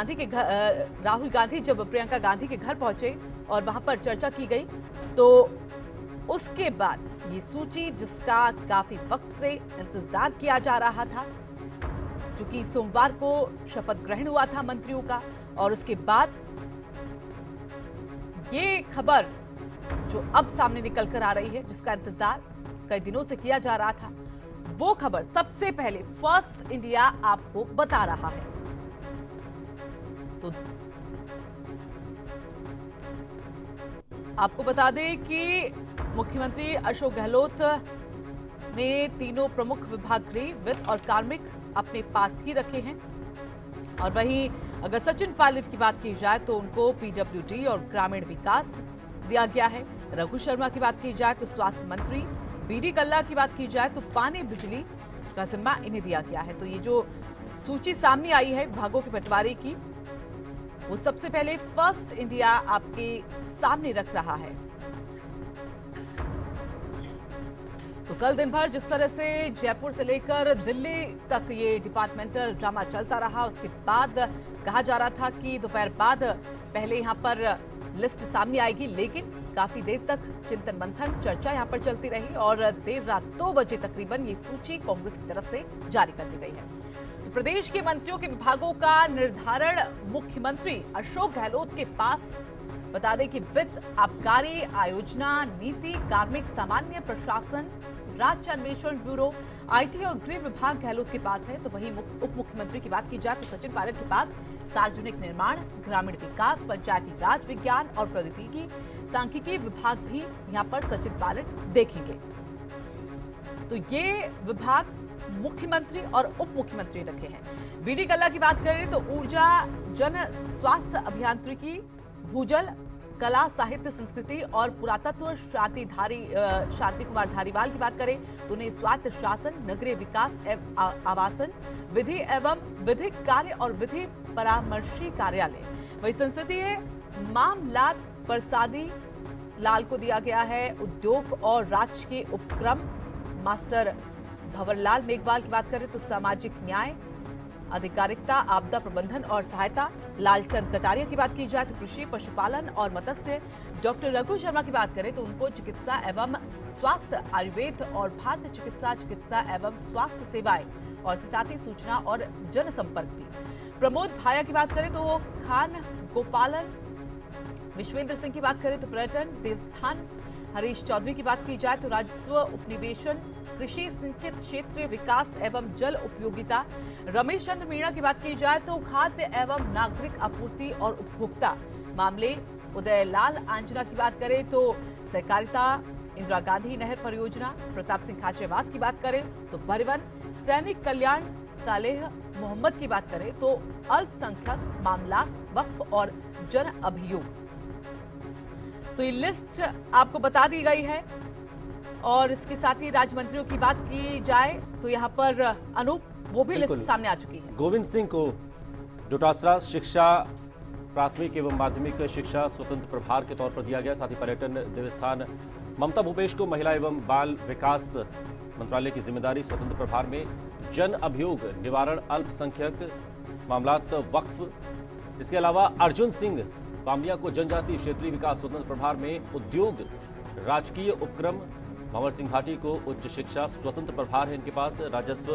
राहुल गांधी जब प्रियंका गांधी के घर पहुंचे और वहां पर चर्चा की गई, तो उसके बाद ये सूची जिसका काफी वक्त से इंतजार किया जा रहा था, क्योंकि सोमवार को शपथ ग्रहण हुआ था मंत्रियों का, और उसके बाद ये खबर जो अब सामने निकल कर आ रही है, जिसका इंतजार कई दिनों से किया जा रहा था, वो खबर सबसे पहले फर्स्ट इंडिया आपको बता रहा है। तो आपको बता दें कि मुख्यमंत्री अशोक गहलोत ने तीनों प्रमुख विभाग गृह, वित्त और कार्मिक अपने पास ही रखे हैं। और वहीं अगर सचिन पायलट की बात की जाए तो उनको पीडब्ल्यूडी और ग्रामीण विकास दिया गया है। रघु शर्मा की बात की जाए तो स्वास्थ्य मंत्री, बीडी कल्ला की बात की जाए तो पानी बिजली का जिम्मा इन्हें दिया गया है। तो ये जो सूची सामने आई है विभागों के बंटवारे की, वो सबसे पहले फर्स्ट इंडिया आपके सामने रख रहा है। तो कल दिन भर जिस तरह से जयपुर से लेकर दिल्ली तक ये डिपार्टमेंटल ड्रामा चलता रहा, उसके बाद कहा जा रहा था कि दोपहर बाद पहले यहां पर लिस्ट सामने आएगी, लेकिन काफी देर तक चिंतन मंथन चर्चा यहां पर चलती रही और देर रात 2 बजे तकरीबन ये सूची कांग्रेस की तरफ से जारी कर दी गई है। तो प्रदेश के मंत्रियों के विभागों का निर्धारण मुख्यमंत्री अशोक गहलोत के पास, बता दें कि वित्त, आबकारी, आयोजना, नीति, कार्मिक, सामान्य प्रशासन, राज्य अन्वेषण ब्यूरो, आईटी और गृह विभाग गहलोत के पास है। तो वहीं उप मुख्यमंत्री की बात की जाए तो सचिन पायलट के पास सार्वजनिक निर्माण, ग्रामीण विकास, पंचायती राज, विज्ञान और प्रौद्योगिकी, सांख्यिकी विभाग भी यहां पर सचिन पायलट देखेंगे। तो ये विभाग मुख्यमंत्री और उप मुख्यमंत्री रखे हैं। बीडी कल्ला की बात करें तो ऊर्जा, जन स्वास्थ्य अभियांत्रिकी, भूजल, कला, साहित्य, संस्कृति और पुरातत्व, शांति कुमार धारीवाल की बात करें तो उन्हें स्वायत्त शासन, नगरीय विकास एवं आवासन, विधि एवं विधिक कार्य और विधि परामर्शी कार्यालय, वही संसदीय मामलात प्रसादी लाल को दिया गया है। उद्योग और राजकीय उपक्रम मास्टर भंवरलाल मेघवाल की बात करें तो सामाजिक न्याय, अधिकारिता, आपदा प्रबंधन और सहायता, लालचंद कटारिया की बात की जाए तो कृषि, पशुपालन और मत्स्य, डॉक्टर रघु शर्मा की बात करें तो उनको चिकित्सा एवं स्वास्थ्य, आयुर्वेद और भारतीय चिकित्सा एवं स्वास्थ्य सेवाएं और साथ ही सूचना और जनसंपर्क भी। प्रमोद भाया की बात करें तो वो खान गोपालन, विश्वेंद्र सिंह की बात करें तो पर्यटन, देवस्थान, हरीश चौधरी की बात की जाए तो राजस्व, उपनिवेशन, कृषि, सिंचित क्षेत्रीय विकास एवं जल उपयोगिता, रमेश चंद्र मीणा की बात की जाए तो खाद्य एवं नागरिक आपूर्ति और उपभोक्ता मामले, उदय लाल आंजना की बात करें तो सहकारिता, इंदिरा गांधी नहर परियोजना, प्रताप सिंह खाचरियावास की बात करें तो परिवहन, सैनिक कल्याण, सालेह मोहम्मद की बात करें तो अल्पसंख्यक मामला, वक्फ और जन अभियोग। तो ये लिस्ट आपको बता दी गई है। और इसके साथ ही राज्य मंत्रियों की बात की जाए तो यहाँ पर अनूप, वो भी लिस्ट सामने आ चुकी है। गोविंद सिंह को डोटासरा शिक्षा, प्राथमिक एवं माध्यमिक शिक्षा स्वतंत्र प्रभार के तौर पर दिया गया। साथ ही पर्यटन, देवस्थान, ममता भूपेश को महिला एवं बाल विकास मंत्रालय की जिम्मेदारी स्वतंत्र प्रभार में, जन अभियोग निवारण, अल्पसंख्यक मामलात, वक्फ। इसके अलावा अर्जुन सिंह बामलिया को जनजातीय क्षेत्रीय विकास स्वतंत्र प्रभार में, उद्योग, राजकीय उपक्रम, भंवर सिंह भाटी को उच्च शिक्षा स्वतंत्र प्रभार है इनके पास, राजस्व,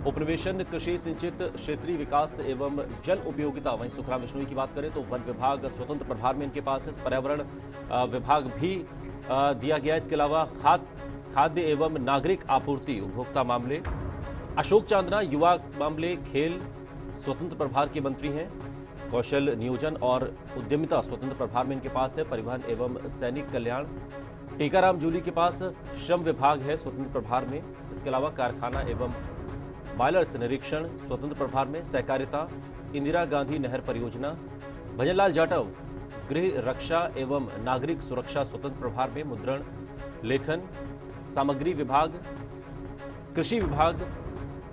उपनिवेशन, कृषि, सिंचित क्षेत्रीय विकास एवं जल उपयोगिता। वहीं सुखराम बिश्नोई की बात करें तो वन विभाग स्वतंत्र प्रभार में इनके पास है, पर्यावरण विभाग भी दिया गया। इसके अलावा खाद्य एवं नागरिक आपूर्ति, उपभोक्ता मामले, अशोक चांदना युवा मामले, खेल स्वतंत्र प्रभार के मंत्री हैं, कौशल नियोजन और उद्यमिता स्वतंत्र प्रभार में इनके पास है, परिवहन एवं सैनिक कल्याण, टीकाराम जूली के पास श्रम विभाग है स्वतंत्र प्रभार में। इसके अलावा कारखाना एवं बायलर्स निरीक्षण स्वतंत्र प्रभार में, सहकारिता, इंदिरा गांधी नहर परियोजना, भजनलाल जाटव गृह रक्षा एवं नागरिक सुरक्षा स्वतंत्र प्रभार में, मुद्रण, लेखन, सामग्री विभाग, कृषि विभाग,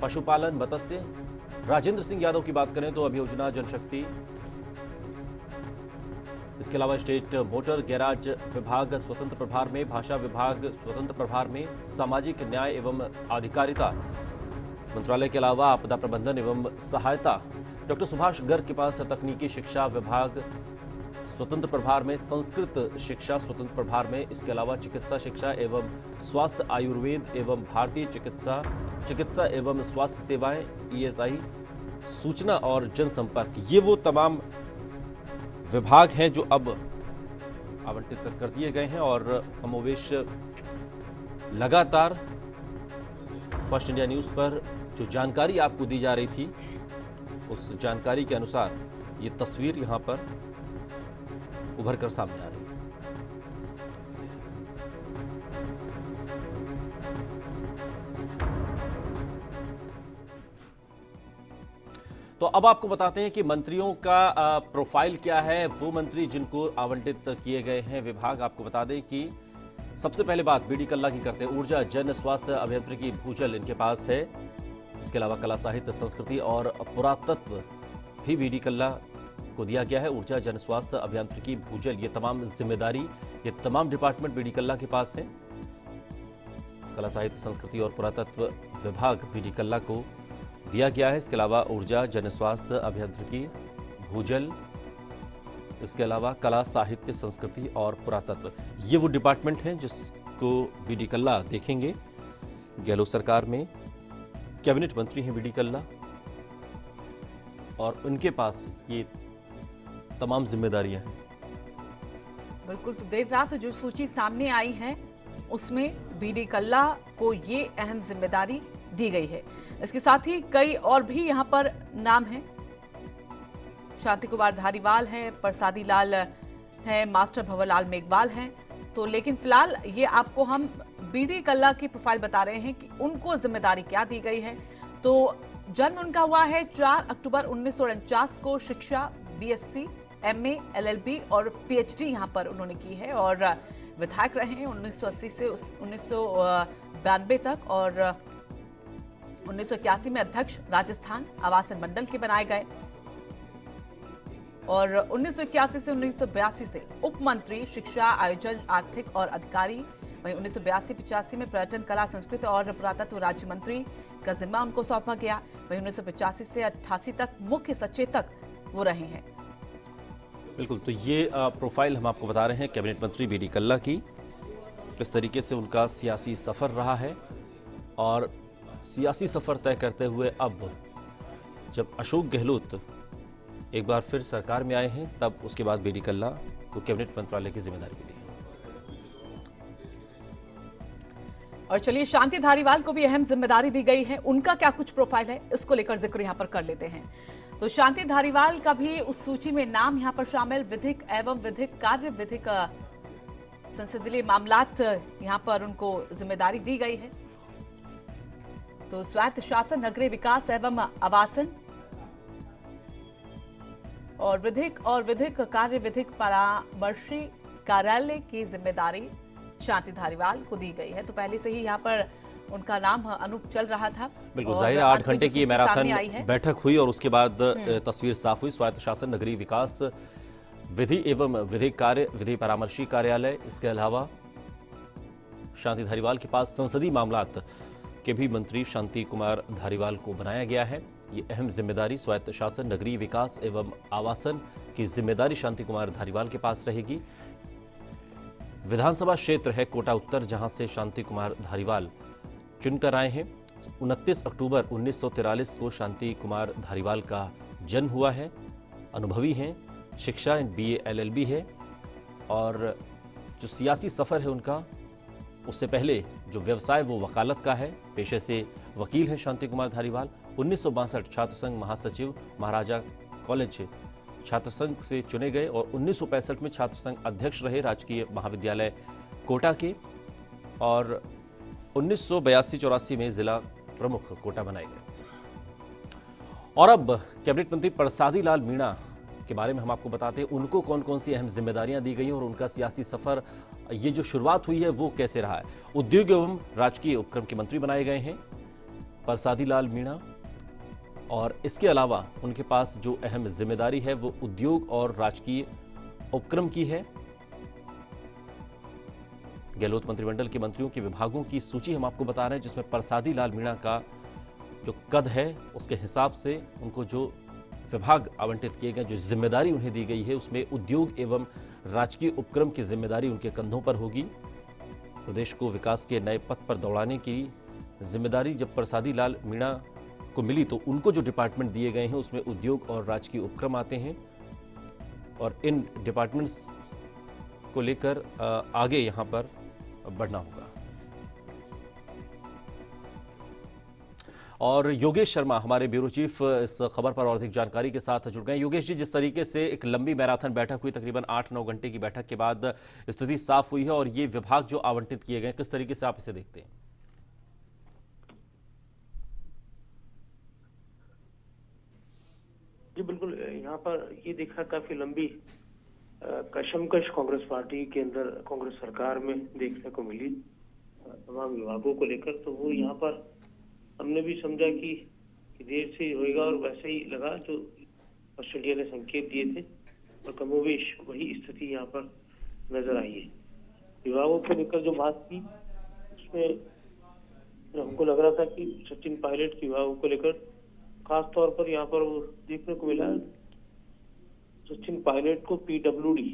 पशुपालन, मत्स्य। राजेंद्र सिंह यादव की बात करें तो अभियोजना, जनशक्ति। इसके अलावा स्टेट मोटर गैराज विभाग स्वतंत्र प्रभार में, भाषा विभाग स्वतंत्र प्रभार में, सामाजिक न्याय एवं अधिकारिता मंत्रालय के अलावा आपदा प्रबंधन एवं सहायता डॉक्टर सुभाष गर्ग के पास तकनीकी शिक्षा विभाग स्वतंत्र प्रभार में, संस्कृत शिक्षा स्वतंत्र प्रभार में, इसके अलावा चिकित्सा शिक्षा एवं स्वास्थ्य, आयुर्वेद एवं भारतीय चिकित्सा एवं स्वास्थ्य सेवाएं, ईएसआई, सूचना और जनसंपर्क, ये वो तमाम विभाग हैं जो अब आवंटित कर दिए गए हैं। और कमोवेश लगातार फर्स्ट इंडिया न्यूज पर जो जानकारी आपको दी जा रही थी, उस जानकारी के अनुसार ये तस्वीर यहां पर उभर कर सामने आ रही है। तो अब आपको बताते हैं कि मंत्रियों का प्रोफाइल क्या है। वो मंत्री जिनको आवंटित किए गए हैं विभाग, आपको बता दें कि सबसे पहले बात बीडी कल्ला की करते हैं। ऊर्जा, जन स्वास्थ्य, अभियांत्रिकी, भूजल इनके पास है। इसके अलावा कला, साहित्य, संस्कृति और पुरातत्व भी बीडी कल्ला को दिया गया है। ऊर्जा, जन स्वास्थ्य, अभियांत्रिकी, भूजल, ये तमाम जिम्मेदारी, ये तमाम डिपार्टमेंट बीडी कल्ला के पास है। कला, साहित्य, संस्कृति और पुरातत्व विभाग बीडी कल्ला को दिया गया है। इसके अलावा ऊर्जा, जन स्वास्थ्य, अभियांत्रिकी, भूजल, इसके अलावा कला, साहित्य, संस्कृति और पुरातत्व, ये वो डिपार्टमेंट हैं जिसको बीडी कल्ला देखेंगे। गहलोत सरकार में कैबिनेट मंत्री हैं बीडी कल्ला और उनके पास ये तमाम जिम्मेदारियां हैं। बिल्कुल, तो देर रात जो सूची सामने आई है उसमें बीडी कल्ला को ये अहम जिम्मेदारी दी गई है। इसके साथ ही कई और भी यहाँ पर नाम हैं। शांति कुमार धारीवाल हैं, प्रसादी लाल हैं, मास्टर भंवरलाल मेघवाल हैं। तो लेकिन फिलहाल ये आपको हम बीडी कल्ला की प्रोफाइल बता रहे हैं कि उनको जिम्मेदारी क्या दी गई है। तो जन्म उनका हुआ है 4 अक्टूबर 1949 को। शिक्षा बीएससी, एमए, एलएलबी और पीएचडी यहाँ पर उन्होंने की है और विधायक रहे हैं 1980 से 1992 तक और 1981 में अध्यक्ष राजस्थान आवासन मंडल के बनाए गए और 1981 से 1982 से उप मंत्री शिक्षा, आयोजन, आर्थिक और अधिकारी। वहीं 1982-85 में पर्यटन, कला, संस्कृति और पुरातत्व राज्य मंत्री का जिम्मा उनको सौंपा गया। वहीं 1985 से 88 तक मुख्य सचेतक वो रहे हैं। बिल्कुल, तो ये प्रोफाइल हम आपको बता रहे हैं कैबिनेट मंत्री बीडी कल्ला की, किस तरीके से उनका सियासी सफर रहा है। और सियासी सफर तय करते हुए अब जब अशोक गहलोत एक बार फिर सरकार में आए हैं, तब उसके बाद बीडी कल्ला को कैबिनेट मंत्रालय की जिम्मेदारी मिली है। और चलिए, शांति धारीवाल को भी अहम जिम्मेदारी दी गई है। उनका क्या कुछ प्रोफाइल है, इसको लेकर जिक्र यहाँ पर कर लेते हैं। तो शांति धारीवाल का भी उस सूची में नाम यहाँ पर शामिल। विधिक एवं विधिक कार्य, विधिक संसदीय मामलात, यहाँ पर उनको जिम्मेदारी दी गई है। तो स्वायत्त शासन, नगरीय विकास एवं आवासन और विधिक कार्य, विधिक परामर्शी कार्यालय की जिम्मेदारी शांति धारीवाल को दी गई है। तो पहले से ही यहाँ पर उनका नाम अनूप चल रहा था। बिल्कुल, जाहिर है 8 घंटे की मैराथन बैठक हुई और उसके बाद तस्वीर साफ हुई। स्वायत्त शासन, नगरीय विकास, विधि एवं विधिक कार्य, विधि परामर्शी कार्यालय, इसके अलावा शांति धारीवाल के पास संसदीय मामलात के भी मंत्री शांति कुमार धारीवाल को बनाया गया है। ये अहम जिम्मेदारी स्वायत्त शासन, नगरीय विकास एवं आवासन की जिम्मेदारी शांति कुमार धारीवाल के पास रहेगी। विधानसभा क्षेत्र है कोटा उत्तर, जहां से शांति कुमार धारीवाल चुनकर आए हैं। 29 अक्टूबर 1943 को शांति कुमार धारीवाल का जन्म हुआ है। अनुभवी हैं, शिक्षा बीए एलएलबी है और जो सियासी सफ़र है उनका, उससे पहले जो व्यवसाय वो वकालत का है। पेशे से वकील हैं शांति कुमार धारीवाल। 1962 छात्र संघ महासचिव, महाराजा कॉलेज छात्र संघ से चुने गए और 1965 में छात्र संघ अध्यक्ष रहे राजकीय महाविद्यालय कोटा के और 1982-84 में जिला प्रमुख कोटा बनाए गए। और अब कैबिनेट मंत्री प्रसादी लाल मीणा के बारे में हम आपको बताते हैं, उनको कौन कौन सी अहम जिम्मेदारियां दी गई और उनका सियासी सफर, ये जो शुरुआत हुई है वो कैसे रहा है। उद्योग एवं राजकीय उपक्रम के मंत्री बनाए गए हैं प्रसादी लाल मीणा और इसके अलावा उनके पास जो अहम जिम्मेदारी है वो उद्योग और राजकीय उपक्रम की है। गहलोत मंत्रिमंडल के मंत्रियों के विभागों की सूची हम आपको बता रहे हैं, जिसमें प्रसादी लाल मीणा का जो कद है उसके हिसाब से उनको जो विभाग आवंटित किए गए, जो जिम्मेदारी उन्हें दी गई है, उसमें उद्योग एवं राजकीय उपक्रम की जिम्मेदारी उनके कंधों पर होगी। प्रदेश को विकास के नए पथ पर दौड़ाने की जिम्मेदारी जब प्रसादी लाल मीणा को मिली तो उनको जो डिपार्टमेंट दिए गए हैं उसमें उद्योग और राजकीय उपक्रम आते हैं और इन डिपार्टमेंट्स को लेकर आगे यहां पर बढ़ना होगा। और योगेश शर्मा हमारे ब्यूरो चीफ इस खबर पर और अधिक जानकारी के साथ जुड़ गए। योगेश जी, जिस तरीके से एक लंबी मैराथन बैठक हुई, तकरीबन 8-9 घंटे की बैठक के बाद स्थिति साफ हुई है और ये विभाग जो आवंटित किए गए, किस तरीके से आप इसे देखते हैं? जी बिल्कुल, यहाँ पर ये देखा काफी लंबी कशमकश कांग्रेस पार्टी के अंदर, कांग्रेस सरकार में देखने को मिली तमाम विभागों को लेकर। तो वो यहाँ पर हमने भी समझा कि देर से होएगा और वैसे ही लगा जो वेस्ट इंडिया ने संकेत दिए थे और कमोवेश वही स्थिति यहाँ पर नजर आई है। विभागों को लेकर जो बात की उसमें हमको लग रहा था कि सचिन पायलट के विभागों को लेकर खास तौर पर यहाँ पर वो देखने को मिला, सचिन पायलट को पीडब्ल्यूडी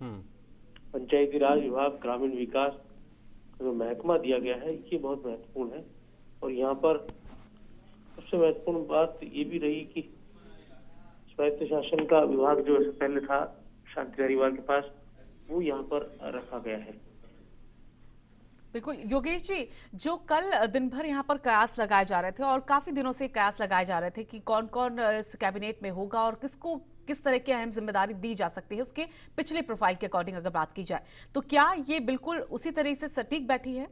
पंचायती राज विभाग ग्रामीण विकास का जो महकमा दिया गया है ये बहुत महत्वपूर्ण है। और यहाँ पर सबसे महत्वपूर्ण बात ये भी रही कि स्वायत्त शासन का विभाग जो पहले था शांति धारीवाल के पास, वो यहाँ पर रखा गया है। बिल्कुल योगेश जी, जो कल दिन भर यहाँ पर कयास लगाए जा रहे थे और काफी दिनों से कयास लगाए जा रहे थे कि कौन कौन इस कैबिनेट में होगा और किसको किस तरह की अहम जिम्मेदारी दी जा सकती है, उसके पिछले प्रोफाइल के अकॉर्डिंग अगर बात की जाए तो क्या ये बिल्कुल उसी तरह से सटीक बैठी है?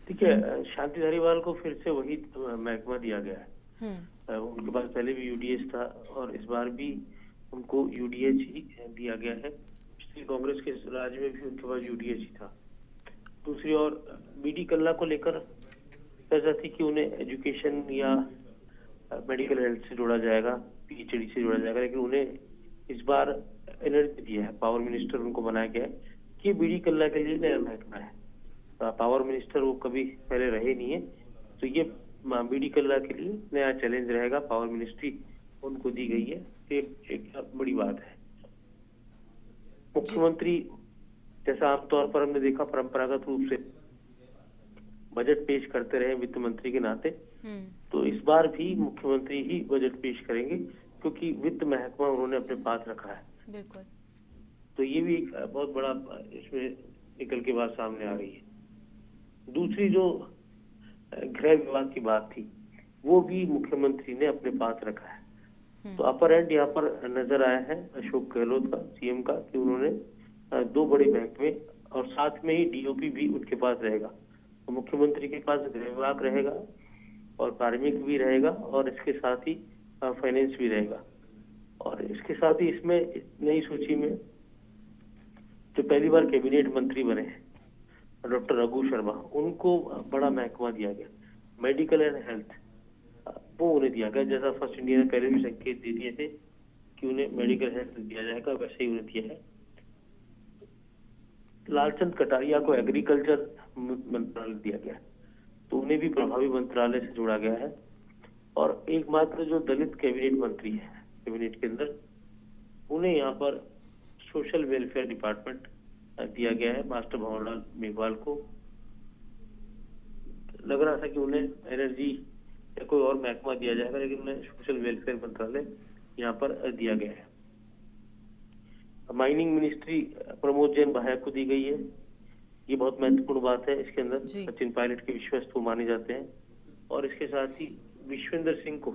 देखिए, शांति धारीवाल को फिर से वही महकमा दिया गया है। उनके पास पहले भी यूडीएच था और इस बार भी उनको यूडीएच ही दिया गया है। पिछली कांग्रेस के राज में भी उनके पास यूडीएच ही था। दूसरी ओर बीडी कल्ला को लेकर चर्चा थी कि उन्हें एजुकेशन या मेडिकल हेल्थ से जोड़ा जाएगा, पीएचडी से जोड़ा जाएगा, लेकिन उन्हें इस बार एनर्जी दिया है, पावर मिनिस्टर उनको बनाया गया है कि बीडी कल्ला के लिए नया महकमा है। पावर मिनिस्टर वो कभी पहले रहे नहीं है, तो ये बीडी कल्ला के लिए नया चैलेंज रहेगा। पावर मिनिस्ट्री उनको दी गई है, ये एक बड़ी बात है। मुख्यमंत्री जैसा आमतौर पर हमने देखा परंपरागत रूप से बजट पेश करते रहे वित्त मंत्री के नाते, तो इस बार भी मुख्यमंत्री ही बजट पेश करेंगे क्योंकि वित्त महकमा उन्होंने अपने पास रखा है। बिल्कुल। तो ये भी एक बहुत बड़ा इसमें निकल के बात सामने आ रही है। दूसरी जो गृह विभाग की बात थी वो भी मुख्यमंत्री ने अपने पास रखा है। तो अपर एंड यहाँ पर नजर आया है अशोक गहलोत का, सीएम का, कि उन्होंने 2 बड़े महकमे और साथ में ही डीओपी भी उनके पास रहेगा। तो मुख्यमंत्री के पास गृह विभाग रहेगा और कार्मिक भी रहेगा और इसके साथ ही फाइनेंस भी रहेगा। और इसके साथ ही इसमें नई सूची में जो पहली बार कैबिनेट मंत्री बने हैं डॉक्टर रघु शर्मा, उनको बड़ा महकमा दिया गया, मेडिकल एंड हेल्थ वो उन्हें दिया गया। जैसा फर्स्ट इंडिया ने पहले भी संकेत दे दिए थे कि उन्हें मेडिकल हेल्थ दिया जाएगा, वैसे ही उन्हें दिया है। लालचंद कटारिया को एग्रीकल्चर मंत्रालय दिया गया, तो उन्हें भी प्रभावी मंत्रालय से जोड़ा गया है। और एकमात्र जो दलित कैबिनेट मंत्री है कैबिनेट के अंदर, उन्हें यहाँ पर सोशल वेलफेयर डिपार्टमेंट दिया गया है, मास्टर भंवरलाल मेघवाल को। लग रहा था कि उन्हें एनर्जी या कोई और महकमा दिया जाएगा, लेकिन उन्हें सोशल वेलफेयर मंत्रालय यहाँ पर दिया गया है। माइनिंग मिनिस्ट्री प्रमोद जैन भाया को दी गई है, ये बहुत महत्वपूर्ण बात है। इसके अंदर सचिन पायलट के विश्वस्त वो माने जाते हैं। और इसके साथ ही विश्वेंद्र सिंह को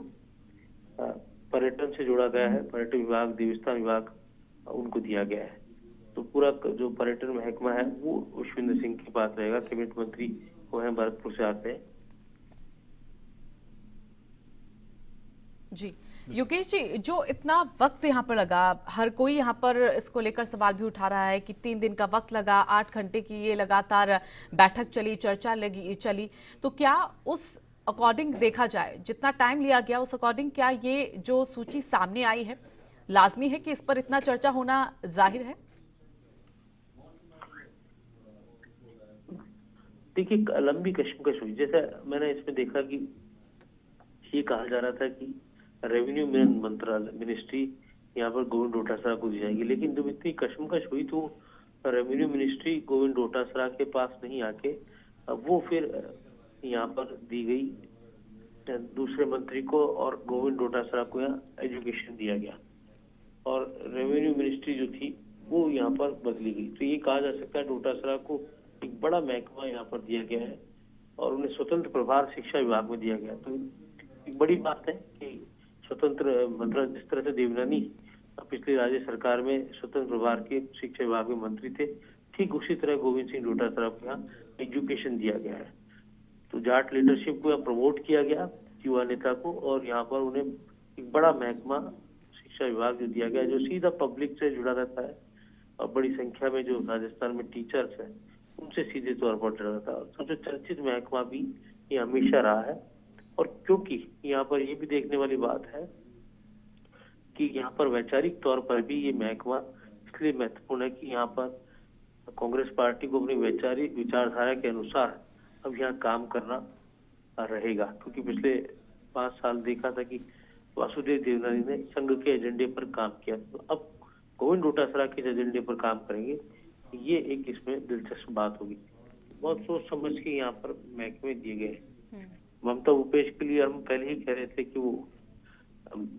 पर्यटन से जोड़ा गया है, पर्यटन विभाग, देवस्थान विभाग उनको दिया गया है। तो पूरा जो पर्यटन महकमा है वो विश्वेंद्र सिंह के पास रहेगा। कैबिनेट मंत्री वो है, भरतपुर से आते हैं। जी योगेश जी, जो इतना वक्त यहाँ पर लगा, हर कोई यहाँ पर इसको लेकर सवाल भी उठा रहा है कि 3 दिन का वक्त लगा, 8 घंटे की ये लगातार बैठक चली, चर्चा चली, तो क्या उस अकॉर्डिंग देखा जाए, जितना टाइम लिया गया उस अकॉर्डिंग क्या ये जो सूची सामने आई है लाजमी है कि इस पर इतना चर्चा होना जाहिर है? देखिए, लंबी कशमकश हुई। जैसा मैंने इसमें देखा कि ये कहा जा रहा था कि रेवेन्यू मंत्रालय मिनिस्ट्री यहाँ पर गोविंद डोटासरा को दी जाएगी, लेकिन जब इतनी कशमकश हुई तो रेवेन्यू मिनिस्ट्री गोविंद डोटासरा के पास नहीं आके वो फिर यहाँ पर दी गई दूसरे मंत्री को, और गोविंद डोटासरा को यहाँ एजुकेशन दिया गया और रेवेन्यू मिनिस्ट्री जो थी वो यहाँ पर बदली गई। तो ये कहा जा सकता है डोटासरा को एक बड़ा महकमा यहाँ पर दिया गया है और उन्हें स्वतंत्र प्रभार शिक्षा विभाग में दिया गया। तो एक बड़ी बात है कि स्वतंत्र मतलब जिस तरह से देवनानी पिछली राज्य सरकार में स्वतंत्र प्रभार के शिक्षा विभाग में मंत्री थे, ठीक उसी तरह गोविंद सिंह डोटासरा को यहाँ एजुकेशन दिया गया है। तो जाट लीडरशिप को यहाँ प्रमोट किया गया युवा नेता को, और यहाँ पर उन्हें एक बड़ा महकमा शिक्षा विभाग जो दिया गया जो सीधा पब्लिक से जुड़ा रहता है और बड़ी संख्या में जो राजस्थान में टीचर्स हैं उनसे सीधे तौर पर जुड़ा रहता है। और सबसे चर्चित महकमा भी ये हमेशा रहा है। और क्योंकि यहाँ पर ये भी देखने वाली बात है कि यहाँ पर वैचारिक तौर पर भी ये महकमा इसलिए महत्वपूर्ण है कि यहाँ पर कांग्रेस पार्टी को अपनी वैचारिक विचारधारा के अनुसार अब यहाँ काम करना रहेगा, क्योंकि पिछले 5 साल देखा था कि वासुदेव देवनानी ने संघ के एजेंडे पर काम किया, तो अब गोविंद डोटासरा के एजेंडे पर काम करेंगे। ये एक इसमें दिलचस्प बात होगी। बहुत सोच समझ के यहाँ पर महकमे दिए गए। ममता भूपेश के लिए हम पहले ही कह रहे थे कि वो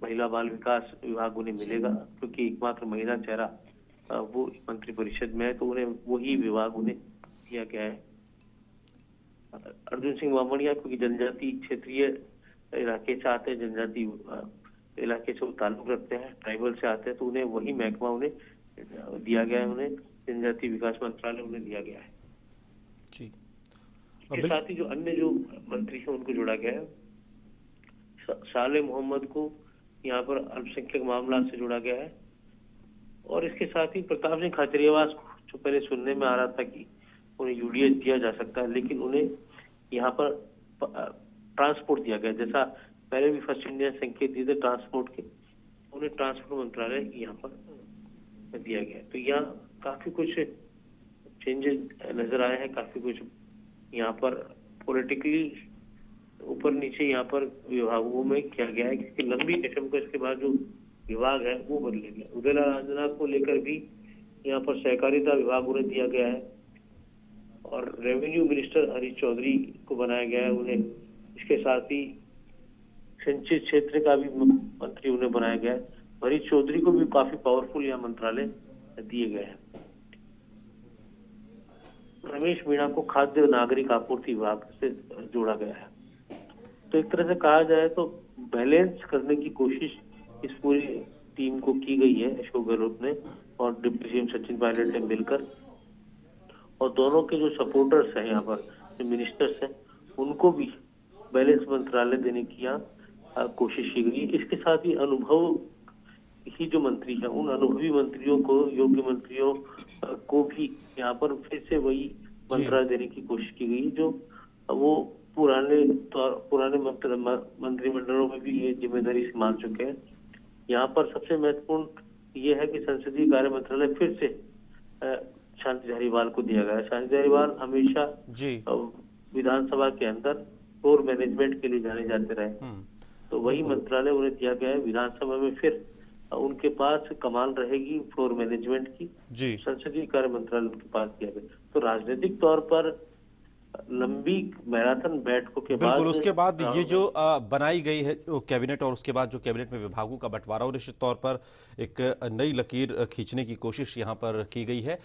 महिला बाल विकास विभाग उन्हें मिलेगा, क्योंकि एकमात्र महिला चेहरा वो मंत्री परिषद में है, तो उन्हें वही विभाग उन्हें दिया गया है। अर्जुन सिंह बामणिया क्योंकि जनजाति क्षेत्रीय इलाके से आते हैं, जनजाति इलाके से ताल्लुक रखते हैं, ट्राइबल से आते हैं, तो उन्हें वही महकमा उन्हें दिया गया है। उन्हें जनजाति विकास मंत्रालय उन्हें दिया गया है जी। इसके साथ ही जो अन्य जो मंत्री हैं उनको जोड़ा गया है। साले मोहम्मद को यहाँ पर अल्पसंख्यक मामला से जोड़ा गया है, और इसके साथ ही प्रताप सिंह खाचरियावास को जो पहले सुनने में आ रहा था कि उन्हें यूडीएच दिया जा सकता है, लेकिन उन्हें यहाँ पर ट्रांसपोर्ट दिया गया। जैसा पहले भी फर्स्ट इंडिया संकेत दिए थे ट्रांसपोर्ट के, उन्हें ट्रांसपोर्ट मंत्रालय यहाँ पर दिया गया। तो यहाँ काफी कुछ चेंजेस नजर आए हैं, काफी कुछ यहाँ पर पॉलिटिकली ऊपर नीचे यहाँ पर विभागों में किया गया है, क्योंकि लंबी कशमकश के बाद जो विभाग है वो बदले गया। उदयलाल आंजना को लेकर भी यहाँ पर सहकारिता विभाग उन्हें दिया गया है, और रेवेन्यू मिनिस्टर हरीश चौधरी को बनाया गया है उन्हें। इसके साथ ही सिंचित क्षेत्र का भी मंत्री उन्हें बनाया गया है। हरीश चौधरी को भी काफी पावरफुल यहाँ मंत्रालय दिए गए हैं। रमेश मीणा को खाद्य नागरिक आपूर्ति विभाग से जोड़ा गया है। तो एक तरह से कहा जाए तो बैलेंस करने की कोशिश इस पूरी टीम को की गई है अशोक गहलोत ने और डिप्टी सीएम सचिन पायलट ने मिलकर, और दोनों के जो सपोर्टर्स हैं यहाँ पर जो मिनिस्टर्स हैं उनको भी बैलेंस मंत्रालय देने की यहाँ कोशिश की गई। इसके साथ ही अनुभव ही जो मंत्री है उन अनुभवी मंत्रियों को, योग्य मंत्रियों को भी यहाँ पर फिर से वही मंत्रालय देने की कोशिश की गई जो वो पुराने मंत्रिमंडलों में भी ये जिम्मेदारी संभाल चुके हैं। यहाँ पर सबसे महत्वपूर्ण ये है कि संसदीय कार्य मंत्रालय फिर से शांति धारीवाल को दिया गया है। शांति धारीवाल हमेशा विधानसभा के अंदर फ्लोर मैनेजमेंट के लिए जाने जाते रहे, तो वही मंत्रालय उन्हें दिया गया है। विधानसभा में फिर उनके पास कमान रहेगी फ्लोर मैनेजमेंट की, संसदीय कार्य मंत्रालय उनके पास दिया गया। तो राजनीतिक तौर पर लंबी मैराथन बैठकों के बाद, बिल्कुल उसके बाद ये जो बनाई गई है जो कैबिनेट, और उसके बाद जो कैबिनेट में विभागों का बंटवारा हो, निश्चित तौर पर एक नई लकीर खींचने की कोशिश यहाँ पर की गई है।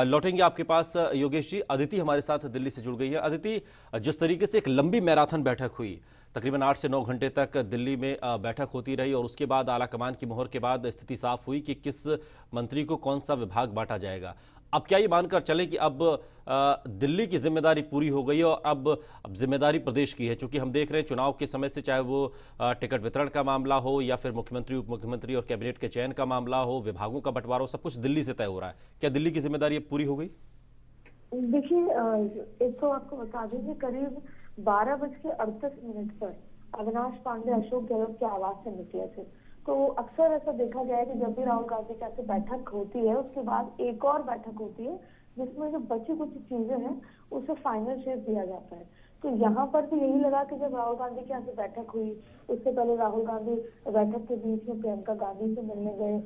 लौटेंगे आपके पास योगेश जी। अदिति हमारे साथ दिल्ली से जुड़ गई है। अदिति, जिस तरीके से एक लंबी मैराथन बैठक हुई, तकरीबन 8 से 9 घंटे तक दिल्ली में बैठक होती रही, और उसके बाद आला कमान की मोहर के बाद स्थिति साफ हुई कि किस मंत्री को कौन सा विभाग बांटा जाएगा। अब क्या ये मानकर चलें कि अब दिल्ली की जिम्मेदारी पूरी हो गई और अब जिम्मेदारी प्रदेश की है? चूंकि हम देख रहे हैं चुनाव के समय से, चाहे वो टिकट वितरण का मामला हो या फिर मुख्यमंत्री, उप मुख्यमंत्री और कैबिनेट के चयन का मामला हो, विभागों का बंटवारा हो, सब कुछ दिल्ली से तय हो रहा है। क्या दिल्ली की जिम्मेदारी अब पूरी हो गई? देखिए, एक तो आपको बता दें कि करीब 12:38 पर अविनाश पांडे अशोक गहलोत के आवास से निकले थे। तो अक्सर ऐसा देखा गया है कि जब भी राहुल गांधी की ऐसे बैठक होती है उसके बाद एक और बैठक होती है जिसमें जो बची कुछ चीजें हैं उसे फाइनल शेप दिया जाता है। तो यहाँ पर भी यही लगा कि जब राहुल गांधी के यहाँ से बैठक हुई, उससे पहले राहुल गांधी बैठक के बीच में प्रियंका गांधी से मिलने गए।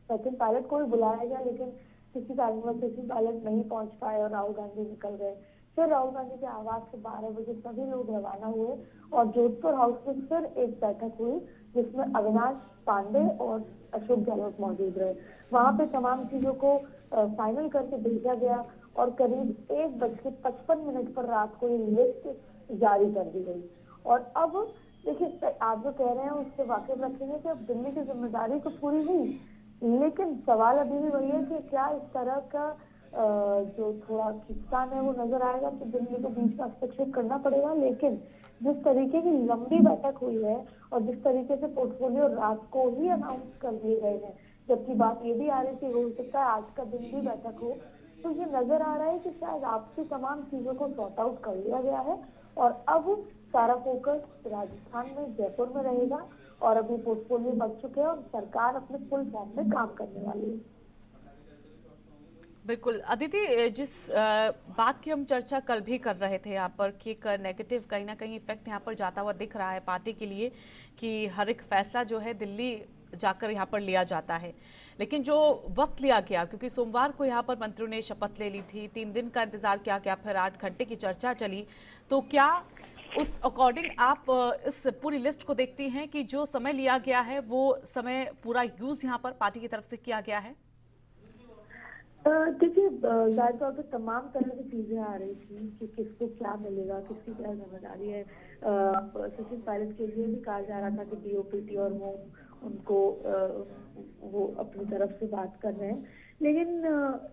सचिन पायलट को भी बुलाया गया, लेकिन किसी कारणवश सचिन पायलट नहीं पहुंच पाए और राहुल गांधी निकल गए। फिर राहुल गांधी के आवास से 12 बजे सभी लोग रवाना हुए और जोधपुर हाउस में फिर एक बैठक हुई, जिसमें अविनाश पांडे और अशोक गहलोत मौजूद रहे। वहां पे तमाम चीजों को फाइनल करके भेजा गया और करीब 1:55 पर रात को ये लिस्ट जारी कर दी गई। और अब देखिए, आप जो कह रहे हैं उससे वाकिफ रखेंगे कि अब दिल्ली की जिम्मेदारी तो पूरी हुई, लेकिन सवाल अभी भी वही है कि क्या इस तरह का जो थोड़ा खिंचान है वो नजर आएगा, तो दिल्ली को बीच में हस्तक्षेप करना पड़ेगा। लेकिन जिस तरीके की लंबी बैठक हुई है और जिस तरीके से पोर्टफोलियो रात को ही अनाउंस कर दिए गए हैं, जबकि बात ये भी आ रही थी हो सकता है आज का दिन भी बैठक हो, तो ये नजर आ रहा है कि शायद आपसी तमाम चीजों को सॉर्ट आउट कर लिया गया है और अब सारा फोकस राजस्थान में, जयपुर में रहेगा और अभी पोर्टफोलियो बच चुके हैं और सरकार अपने फुल फॉर्म में काम करने वाली है। बिल्कुल अदिति, जिस बात की हम चर्चा कल भी कर रहे थे यहाँ पर कि एक नेगेटिव कहीं ना कहीं इफेक्ट यहाँ पर जाता हुआ दिख रहा है पार्टी के लिए कि हर एक फैसला जो है दिल्ली जाकर यहाँ पर लिया जाता है, लेकिन जो वक्त लिया गया, क्योंकि सोमवार को यहाँ पर मंत्रियों ने शपथ ले ली थी, 3 दिन का इंतजार किया गया, फिर 8 घंटे की चर्चा चली, तो क्या उस अकॉर्डिंग आप इस पूरी लिस्ट को देखती हैं कि जो समय लिया गया है वो समय पूरा यूज यहाँ पर पार्टी की तरफ से किया गया है? देखिए, जाहिर तौर पर तमाम तरह की चीजें आ रही थी कि किसको क्या मिलेगा, किसकी क्या जिम्मेदारी है। सचिन पायलट के लिए भी कहा जा रहा था कि डीओपीटी और वो उनको वो अपनी तरफ से बात कर रहे हैं, लेकिन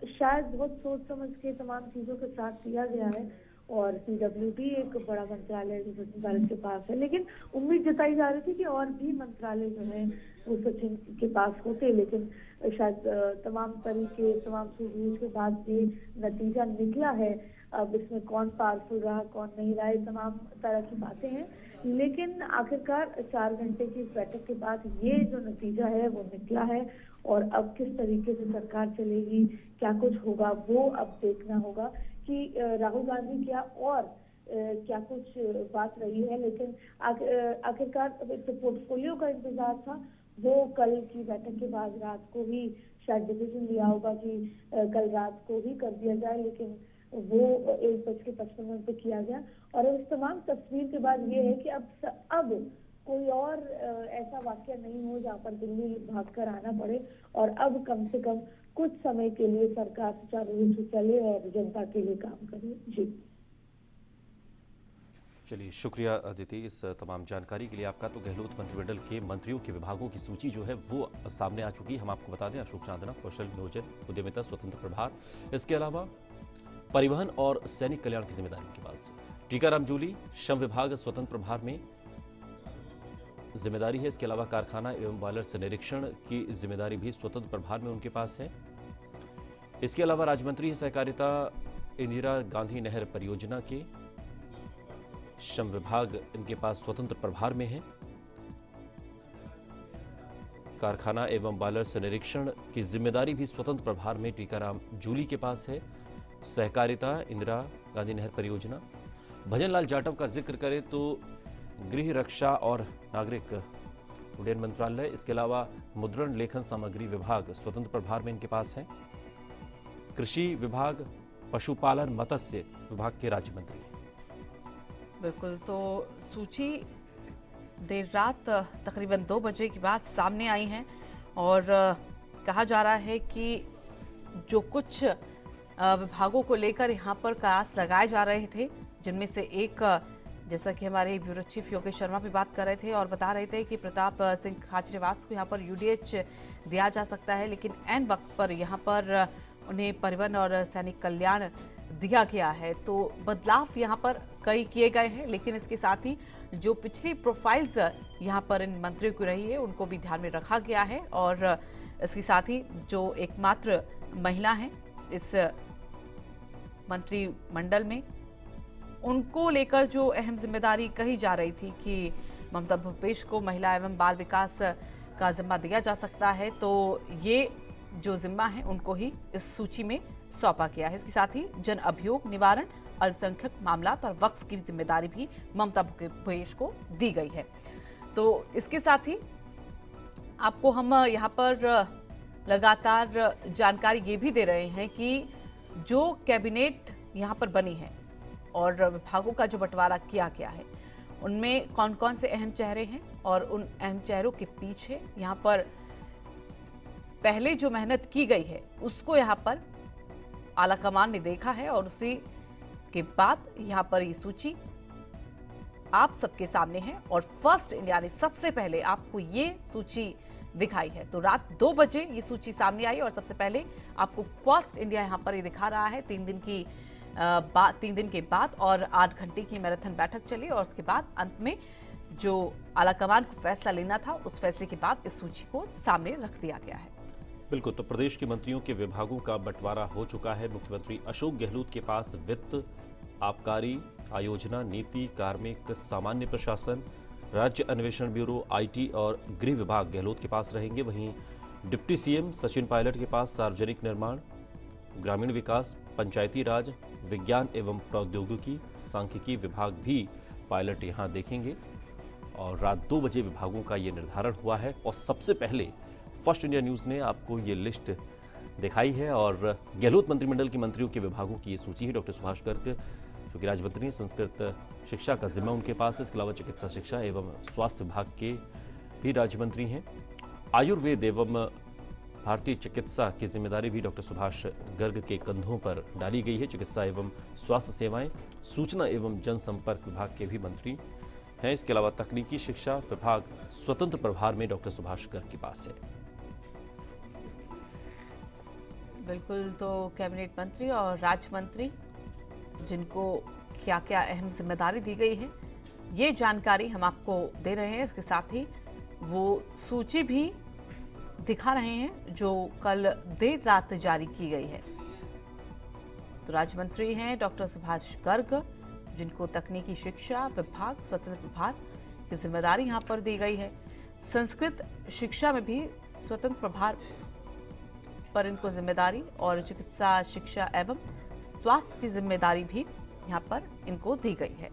शायद बहुत सोच समझ के तमाम चीजों के साथ किया गया है। और पीडब्ल्यूडी एक बड़ा मंत्रालय जो सचिन पायलट के पास है, लेकिन उम्मीद जताई जा रही थी कि और भी मंत्रालय जो है वो सचिन के पास होते, लेकिन शायद तमाम सूझबूझ के बाद ये नतीजा निकला है। अब इसमें कौन पावरफुल रहा, कौन नहीं रहा, ये तमाम तरह की बातें हैं, लेकिन आखिरकार 4 घंटे की बैठक के बाद ये जो नतीजा है वो निकला है। और अब किस तरीके से सरकार चलेगी, क्या कुछ होगा, वो अब देखना होगा कि राहुल गांधी क्या और क्या कुछ बात रही है। लेकिन आखिरकार जो पोर्टफोलियो का इंतजार था वो कल की बैठक के बाद रात को ही शायद डिसीजन लिया होगा कि कल रात को ही कर दिया जाए, लेकिन वो 1:55 पे किया गया। और इस तमाम तस्वीर के बाद ये है कि अब कोई और ऐसा वाकया नहीं हो जहाँ पर दिल्ली भागकर आना पड़े और अब कम से कम कुछ समय के लिए सरकार सुचारू रूप से चले और जनता के लिए काम करे। जी चलिए, शुक्रिया अदिति इस तमाम जानकारी के लिए आपका। तो गहलोत मंत्रिमंडल के मंत्रियों के विभागों की सूची जो है वो सामने आ चुकी है। हम आपको बता दें, अशोक चांदना कौशल नियोजन, उद्यमिता, स्वतंत्र प्रभार, इसके अलावा परिवहन और सैनिक कल्याण की जिम्मेदारी उनके पास। टीकाराम जूली श्रम विभाग स्वतंत्र प्रभार में जिम्मेदारी है। इसके अलावा कारखाना एवं बॉयलर निरीक्षण की जिम्मेदारी भी स्वतंत्र प्रभार में उनके पास है। इसके अलावा राज्य मंत्री है सहकारिता इंदिरा गांधी नहर परियोजना के श्रम विभाग इनके पास स्वतंत्र प्रभार में है। कारखाना एवं बॉयलर निरीक्षण की जिम्मेदारी भी स्वतंत्र प्रभार में टीकाराम जूली के पास है। सहकारिता इंदिरा गांधी नहर परियोजना, भजनलाल जाटव का जिक्र करें तो गृह रक्षा और नागरिक उड्डयन मंत्रालय, इसके अलावा मुद्रण लेखन सामग्री विभाग स्वतंत्र प्रभार में इनके पास है। कृषि विभाग, पशुपालन, मत्स्य विभाग के राज्य मंत्री। बिल्कुल, तो सूची देर रात तकरीबन 2 बजे की बात सामने आई है और कहा जा रहा है कि जो कुछ विभागों को लेकर यहाँ पर कयास लगाए जा रहे थे, जिनमें से एक, जैसा कि हमारे ब्यूरो चीफ योगेश शर्मा भी बात कर रहे थे और बता रहे थे कि प्रताप सिंह खाचरियावास को यहाँ पर यूडीएच दिया जा सकता है, लेकिन ऐन वक्त पर यहाँ पर उन्हें परिवहन और सैनिक कल्याण दिया गया है। तो बदलाव यहाँ पर कई किए गए हैं, लेकिन इसके साथ ही जो पिछली प्रोफाइल्स यहाँ पर इन मंत्रियों की रही है उनको भी ध्यान में रखा गया है और इसके साथ ही जो एकमात्र महिला हैं इस मंत्रिमंडल में, उनको लेकर जो अहम जिम्मेदारी कही जा रही थी कि ममता भूपेश को महिला एवं बाल विकास का जिम्मा दिया जा सकता है, तो ये जो जिम्मा है उनको ही इस सूची में सौंपा गया है। इसके साथ ही जन अभियोग निवारण अल्पसंख्यक मामलात और वक्फ की जिम्मेदारी भी ममता भूपेश को दी गई है। तो इसके साथ ही आपको हम यहाँ पर लगातार जानकारी ये भी दे रहे हैं कि जो कैबिनेट यहाँ पर बनी है और विभागों का जो बंटवारा किया गया है, उनमें कौन कौन से अहम चेहरे हैं और उन अहम चेहरों के पीछे यहाँ पर पहले जो मेहनत की गई है उसको यहाँ पर आलाकमान ने देखा है और उसी के बाद यहाँ पर ये सूची आप सबके सामने है और फर्स्ट इंडिया ने सबसे पहले आपको ये सूची दिखाई है। तो रात 2 बजे ये सूची सामने आई और सबसे पहले आपको फर्स्ट इंडिया यहाँ पर ये दिखा रहा है। 3 दिन के बाद और 8 घंटे की मैराथन बैठक चली और उसके बाद अंत में जो आलाकमान को फैसला लेना था उस फैसले के बाद इस सूची को सामने रख दिया गया है। बिल्कुल, तो प्रदेश के मंत्रियों के विभागों का बंटवारा हो चुका है। मुख्यमंत्री अशोक गहलोत के पास वित्त, आबकारी, आयोजना, नीति, कार्मिक, सामान्य प्रशासन, राज्य अन्वेषण ब्यूरो, आईटी और गृह विभाग गहलोत के पास रहेंगे। वहीं डिप्टी सीएम सचिन पायलट के पास सार्वजनिक निर्माण, ग्रामीण विकास, पंचायती राज, विज्ञान एवं प्रौद्योगिकी, सांख्यिकी विभाग भी पायलट यहां देखेंगे। और रात 2 बजे विभागों का ये निर्धारण हुआ है और सबसे पहले फर्स्ट इंडिया न्यूज़ ने आपको ये लिस्ट दिखाई है और गहलोत मंत्रिमंडल के मंत्रियों के विभागों की ये सूची है। डॉक्टर सुभाष गर्ग जो कि राज्य मंत्री हैं, संस्कृत शिक्षा का जिम्मा उनके पास है। इसके अलावा चिकित्सा शिक्षा एवं स्वास्थ्य विभाग के भी राज्य मंत्री हैं। आयुर्वेद एवं भारतीय चिकित्सा की जिम्मेदारी भी डॉक्टर सुभाष गर्ग के कंधों पर डाली गई है। चिकित्सा एवं स्वास्थ्य सेवाएं, सूचना एवं जनसंपर्क विभाग के भी मंत्री हैं। इसके अलावा तकनीकी शिक्षा विभाग स्वतंत्र प्रभार में डॉक्टर सुभाष गर्ग के पास है। बिल्कुल, तो कैबिनेट मंत्री और राज्य मंत्री जिनको क्या क्या अहम जिम्मेदारी दी गई है ये जानकारी हम आपको दे रहे हैं। इसके साथ ही वो सूची भी दिखा रहे हैं जो कल देर रात जारी की गई है। तो राज्य मंत्री हैं डॉक्टर सुभाष गर्ग जिनको तकनीकी शिक्षा विभाग स्वतंत्र प्रभार की जिम्मेदारी यहाँ पर दी गई है। संस्कृत शिक्षा में भी स्वतंत्र प्रभार पर इनको जिम्मेदारी और चिकित्सा शिक्षा एवं स्वास्थ्य की जिम्मेदारी भी यहाँ पर इनको दी गई है।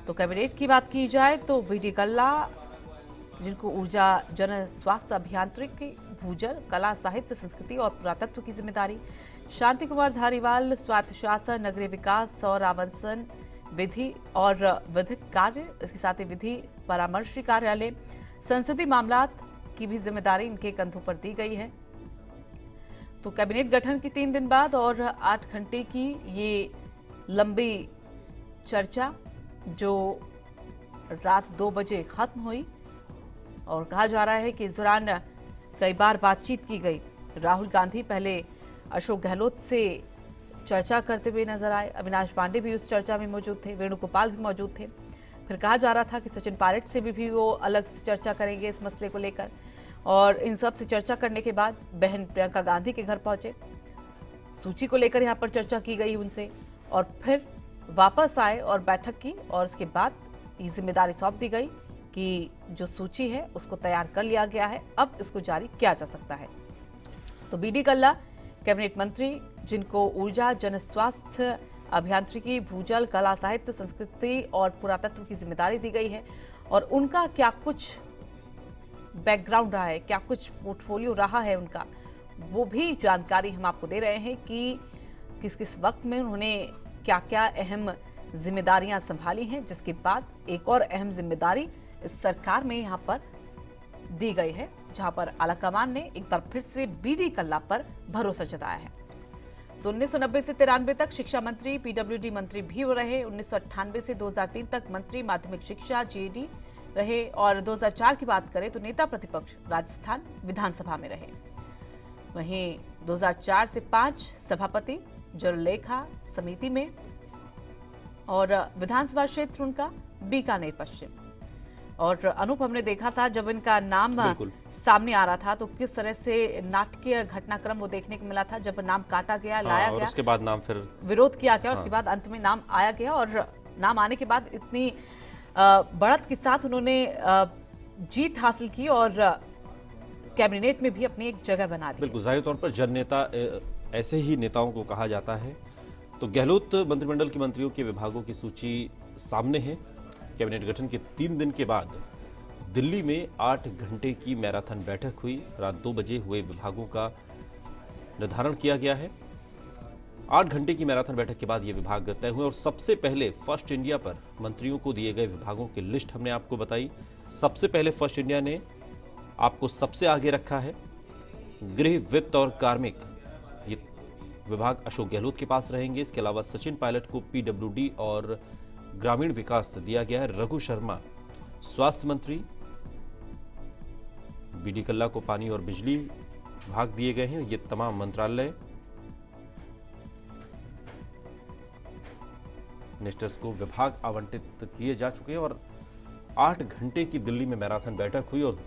तो कैबिनेट की बात की जाए तो बीडी कल्ला जिनको ऊर्जा, जन स्वास्थ्य अभियांत्रिकी, भूजल, कला, साहित्य, संस्कृति और पुरातत्व की जिम्मेदारी, शांति कुमार धारीवाल स्वायत्त शासन, नगरीय विकास और आवासन, विधि और विधिक कार्य, इसके साथ ही विधि परामर्शी कार्यालय, संसदीय मामलात की भी जिम्मेदारी इनके कंधों पर दी गई है। तो कैबिनेट गठन के 3 दिन बाद और 8 घंटे की ये लंबी चर्चा जो रात 2 बजे खत्म हुई और कहा जा रहा है कि इस दौरान कई बार बातचीत की गई। राहुल गांधी पहले अशोक गहलोत से चर्चा करते हुए नजर आए, अविनाश पांडे भी उस चर्चा में मौजूद थे, वेणुगोपाल भी मौजूद थे। फिर कहा जा रहा था कि सचिन पायलट से भी वो अलग से चर्चा करेंगे इस मसले को लेकर और इन सब से चर्चा करने के बाद बहन प्रियंका गांधी के घर पहुंचे, सूची को लेकर यहाँ पर चर्चा की गई उनसे और फिर वापस आए और बैठक की और उसके बाद ये जिम्मेदारी सौंप दी गई कि जो सूची है उसको तैयार कर लिया गया है, अब इसको जारी किया जा सकता है। तो बीडी कल्ला कैबिनेट मंत्री जिनको ऊर्जा, जन स्वास्थ्य अभियांत्रिकी, भूजल, कला, साहित्य, संस्कृति और पुरातत्व की जिम्मेदारी दी गई है और उनका क्या कुछ बैकग्राउंड रहा है, क्या कुछ पोर्टफोलियो रहा है उनका, वो भी जानकारी हम आपको दे रहे हैं कि किस किस वक्त में उन्होंने क्या क्या अहम जिम्मेदारियां संभाली हैं, जिसके बाद एक और अहम जिम्मेदारी इस सरकार में यहाँ पर दी गई है, जहां पर आलाकमान ने एक बार फिर से बीडी कल्ला पर भरोसा जताया है। तो 1990 से 93 तक शिक्षा मंत्री, पीडब्ल्यूडी मंत्री भी वो रहे। 1998 से 2003 तक मंत्री माध्यमिक शिक्षा जेडी रहे और 2004 की बात करें तो नेता प्रतिपक्ष राजस्थान विधानसभा में रहे। वहीं 2004 से 5 सभापति जल लेखा समिति में और विधानसभा क्षेत्र उनका बीकानेर पश्चिम। और अनूप, हमने देखा था जब इनका नाम सामने आ रहा था तो किस तरह से नाटकीय घटनाक्रम वो देखने को मिला था। जब नाम काटा गया, लाया गया, उसके बाद नाम फिर विरोध किया गया, उसके बाद अंत में नाम आया गया और नाम आने के बाद इतनी बढ़त के साथ उन्होंने जीत हासिल की और कैबिनेट में भी अपनी एक जगह बना दी। बिल्कुल, जाहिर तौर पर जन नेता ऐसे ही नेताओं को कहा जाता है। तो गहलोत मंत्रिमंडल के मंत्रियों के विभागों की सूची सामने है। कैबिनेट गठन के 3 दिन के बाद दिल्ली में 8 घंटे की मैराथन बैठक हुई। रात 2 बजे हुए विभागों का निर्धारण किया गया है। 8 घंटे की मैराथन बैठक के बाद ये विभाग तय हुए और सबसे पहले फर्स्ट इंडिया पर मंत्रियों को दिए गए विभागों की लिस्ट हमने आपको बताई। सबसे पहले फर्स्ट इंडिया ने आपको सबसे आगे रखा है। गृह, वित्त और कार्मिक ये विभाग अशोक गहलोत के पास रहेंगे। इसके अलावा सचिन पायलट को पीडब्ल्यूडी और ग्रामीण विकास दिया गया है। रघु शर्मा स्वास्थ्य मंत्री, बीडी कल्ला को पानी और बिजली विभाग दिए गए हैं। ये तमाम मंत्रालय मिनिस्टर्स को विभाग आवंटित किए जा चुके हैं और 8 घंटे की दिल्ली में मैराथन बैठक हुई और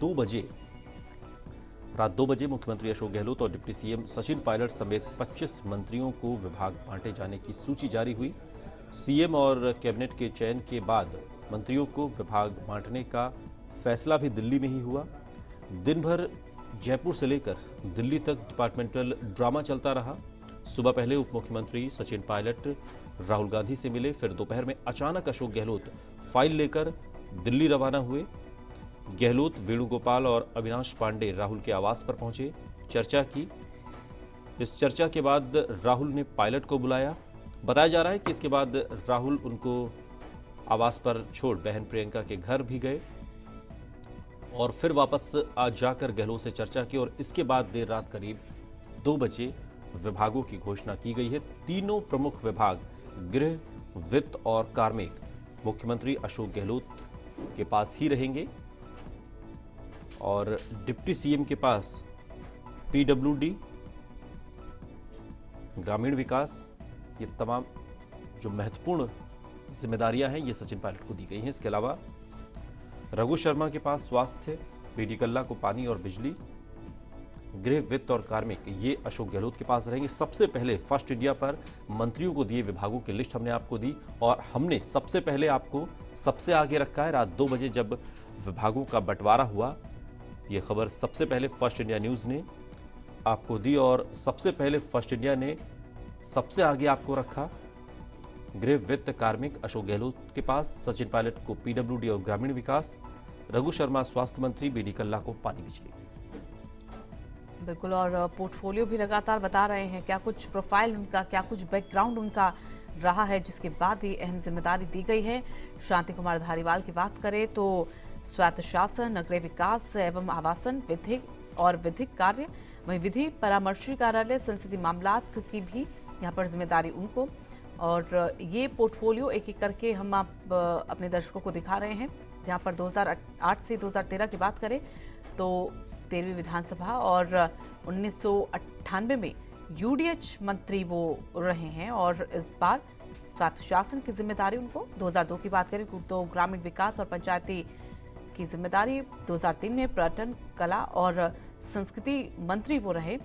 रात 2 बजे मुख्यमंत्री अशोक गहलोत और डिप्टी सीएम सचिन पायलट समेत 25 मंत्रियों को विभाग बांटे जाने की सूची जारी हुई। सीएम और कैबिनेट के चयन के बाद मंत्रियों को विभाग बांटने का फैसला भी दिल्ली में ही हुआ। दिन भर जयपुर से लेकर दिल्ली तक डिपार्टमेंटल ड्रामा चलता रहा। सुबह पहले उप मुख्यमंत्री सचिन पायलट राहुल गांधी से मिले, फिर दोपहर में अचानक अशोक गहलोत फाइल लेकर दिल्ली रवाना हुए। गहलोत, वेणुगोपाल और अविनाश पांडे राहुल के आवास पर पहुंचे, चर्चा की। इस चर्चा के बाद राहुल ने पायलट को बुलाया। बताया जा रहा है कि इसके बाद राहुल उनको आवास पर छोड़ बहन प्रियंका के घर भी गए और फिर वापस आज जाकर गहलोत से चर्चा की और इसके बाद देर रात करीब 2 बजे विभागों की घोषणा की गई है। तीनों प्रमुख विभाग गृह, वित्त और कार्मिक मुख्यमंत्री अशोक गहलोत के पास ही रहेंगे और डिप्टी सीएम के पास पीडब्ल्यूडी, ग्रामीण विकास, ये तमाम जो महत्वपूर्ण जिम्मेदारियां हैं ये सचिन पायलट को दी गई हैं। इसके अलावा रघु शर्मा के पास स्वास्थ्य, बीडी कल्ला को पानी और बिजली, गृह, वित्त और कार्मिक ये अशोक गहलोत के पास रहेंगे। सबसे पहले फर्स्ट इंडिया पर मंत्रियों को दिए विभागों की लिस्ट हमने आपको दी और हमने सबसे पहले आपको सबसे आगे रखा है। रात 2 बजे जब विभागों का बंटवारा हुआ, ये खबर सबसे पहले फर्स्ट इंडिया न्यूज ने आपको दी और सबसे पहले फर्स्ट इंडिया ने सबसे आगे आपको रखा। गृह, वित्त, कार्मिक अशोक गहलोत के पास, सचिन पायलट को पीडब्ल्यूडी और ग्रामीण विकास, रघु शर्मा स्वास्थ्य मंत्री, बीडी कल्ला को पानी बिजली। बिल्कुल, और पोर्टफोलियो भी लगातार बता रहे हैं क्या कुछ प्रोफाइल उनका, क्या कुछ बैकग्राउंड उनका रहा है जिसके बाद ये अहम जिम्मेदारी दी गई है। शांति कुमार धारीवाल की बात करें तो स्वायत्त शासन, नगरीय विकास एवं आवासन, विधिक और विधिक कार्य, वहीं विधि परामर्शी कार्यालय, संसदीय मामलात की भी यहाँ पर जिम्मेदारी उनको। और ये पोर्टफोलियो एक एक करके हम अपने दर्शकों को दिखा रहे हैं, जहाँ पर 2008 से 2013 की बात करें तो 13वीं विधानसभा और 1998 में यूडीएच मंत्री वो रहे हैं और इस बार स्वायत्त शासन की जिम्मेदारी उनको। 2002 की बात करें तो ग्रामीण विकास और पंचायती की जिम्मेदारी, 2003 में पर्यटन, कला और संस्कृति मंत्री वो रहे,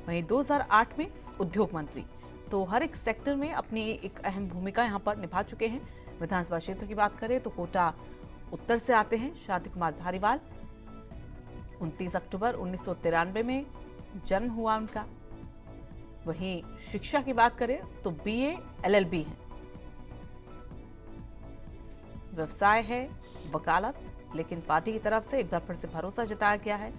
वहीं 2008 में उद्योग मंत्री। तो हर एक सेक्टर में अपनी एक अहम भूमिका यहाँ पर निभा चुके हैं। विधानसभा क्षेत्र की बात करें तो कोटा उत्तर से आते हैं शांति कुमार धारीवाल। 29 अक्टूबर 1993 में जन्म हुआ उनका। वहीं शिक्षा की बात करें तो बीए एलएलबी है। व्यवसाय है वकालत, लेकिन पार्टी की तरफ से एक बार फिर से भरोसा जताया गया है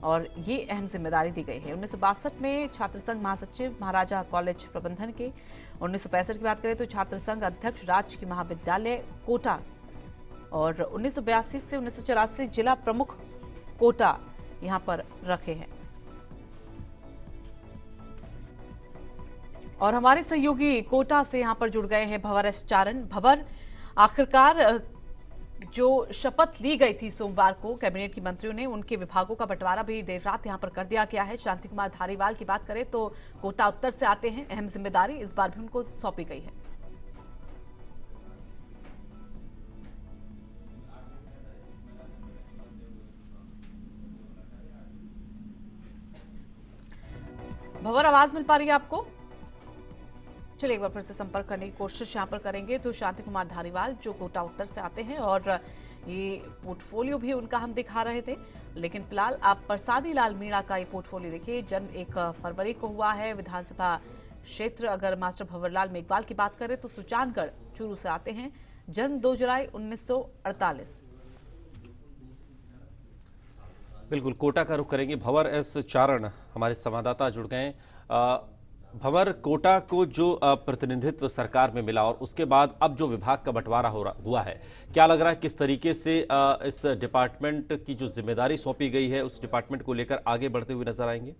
और ये अहम जिम्मेदारी दी गई है। 1962 में छात्र संघ महासचिव महाराजा कॉलेज प्रबंधन के। 1965 की बात करें तो छात्र संघ अध्यक्ष राजकीय महाविद्यालय कोटा और 1982 से 1984 जिला प्रमुख कोटा यहां पर रखे हैं। और हमारे सहयोगी कोटा से यहां पर जुड़ गए हैं भंवर एस चारण। भंवर, आखिरकार जो शपथ ली गई थी सोमवार को कैबिनेट की मंत्रियों ने, उनके विभागों का बंटवारा भी देर रात यहां पर कर दिया गया है। शांति कुमार धारीवाल की बात करें तो कोटा उत्तर से आते हैं, अहम जिम्मेदारी इस बार भी उनको सौंपी गई है। भंवर, आवाज मिल पा रही है आपको? चलिए एक बार फिर से संपर्क करने की कोशिश यहाँ पर करेंगे। तो शांति कुमार धारीवाल जो कोटा उत्तर से आते हैं और ये पोर्टफोलियो भी उनका हम दिखा रहे थे, लेकिन फिलहाल आप प्रसादी लाल मीणा का ये पोर्टफोलियो देखिए। जन्म 1 फरवरी को हुआ है, विधानसभा क्षेत्र। अगर मास्टर भंवरलाल मेघवाल की बात करें तो सुजानगढ़ चूरू से आते हैं। जन्म 2 जुलाई 1948। बिल्कुल, कोटा का रुख करेंगे। भंवर एस चारण हमारे संवाददाता जुड़ गए हैं। भंवर, कोटा को जो प्रतिनिधित्व सरकार में मिला और उसके बाद अब जो विभाग का बंटवारा हुआ है, क्या लग रहा है किस तरीके से इस डिपार्टमेंट की जो जिम्मेदारी सौंपी गई है उस डिपार्टमेंट को लेकर आगे बढ़ते हुए नजर आएंगे?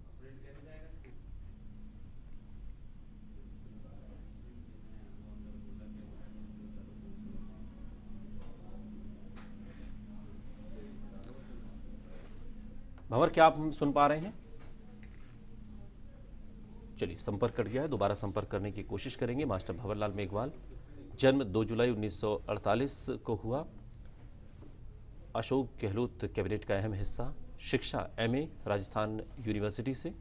भंवर, क्या आप सुन पा रहे हैं? चलिए, संपर्क कट गया है, दोबारा संपर्क करने की कोशिश करेंगे। मास्टर भंवरलाल मेघवाल, जन्म 2 जुलाई 1948 को हुआ। अशोक गहलोत कैबिनेट का अहम हिस्सा। शिक्षा एमए राजस्थान यूनिवर्सिटी से,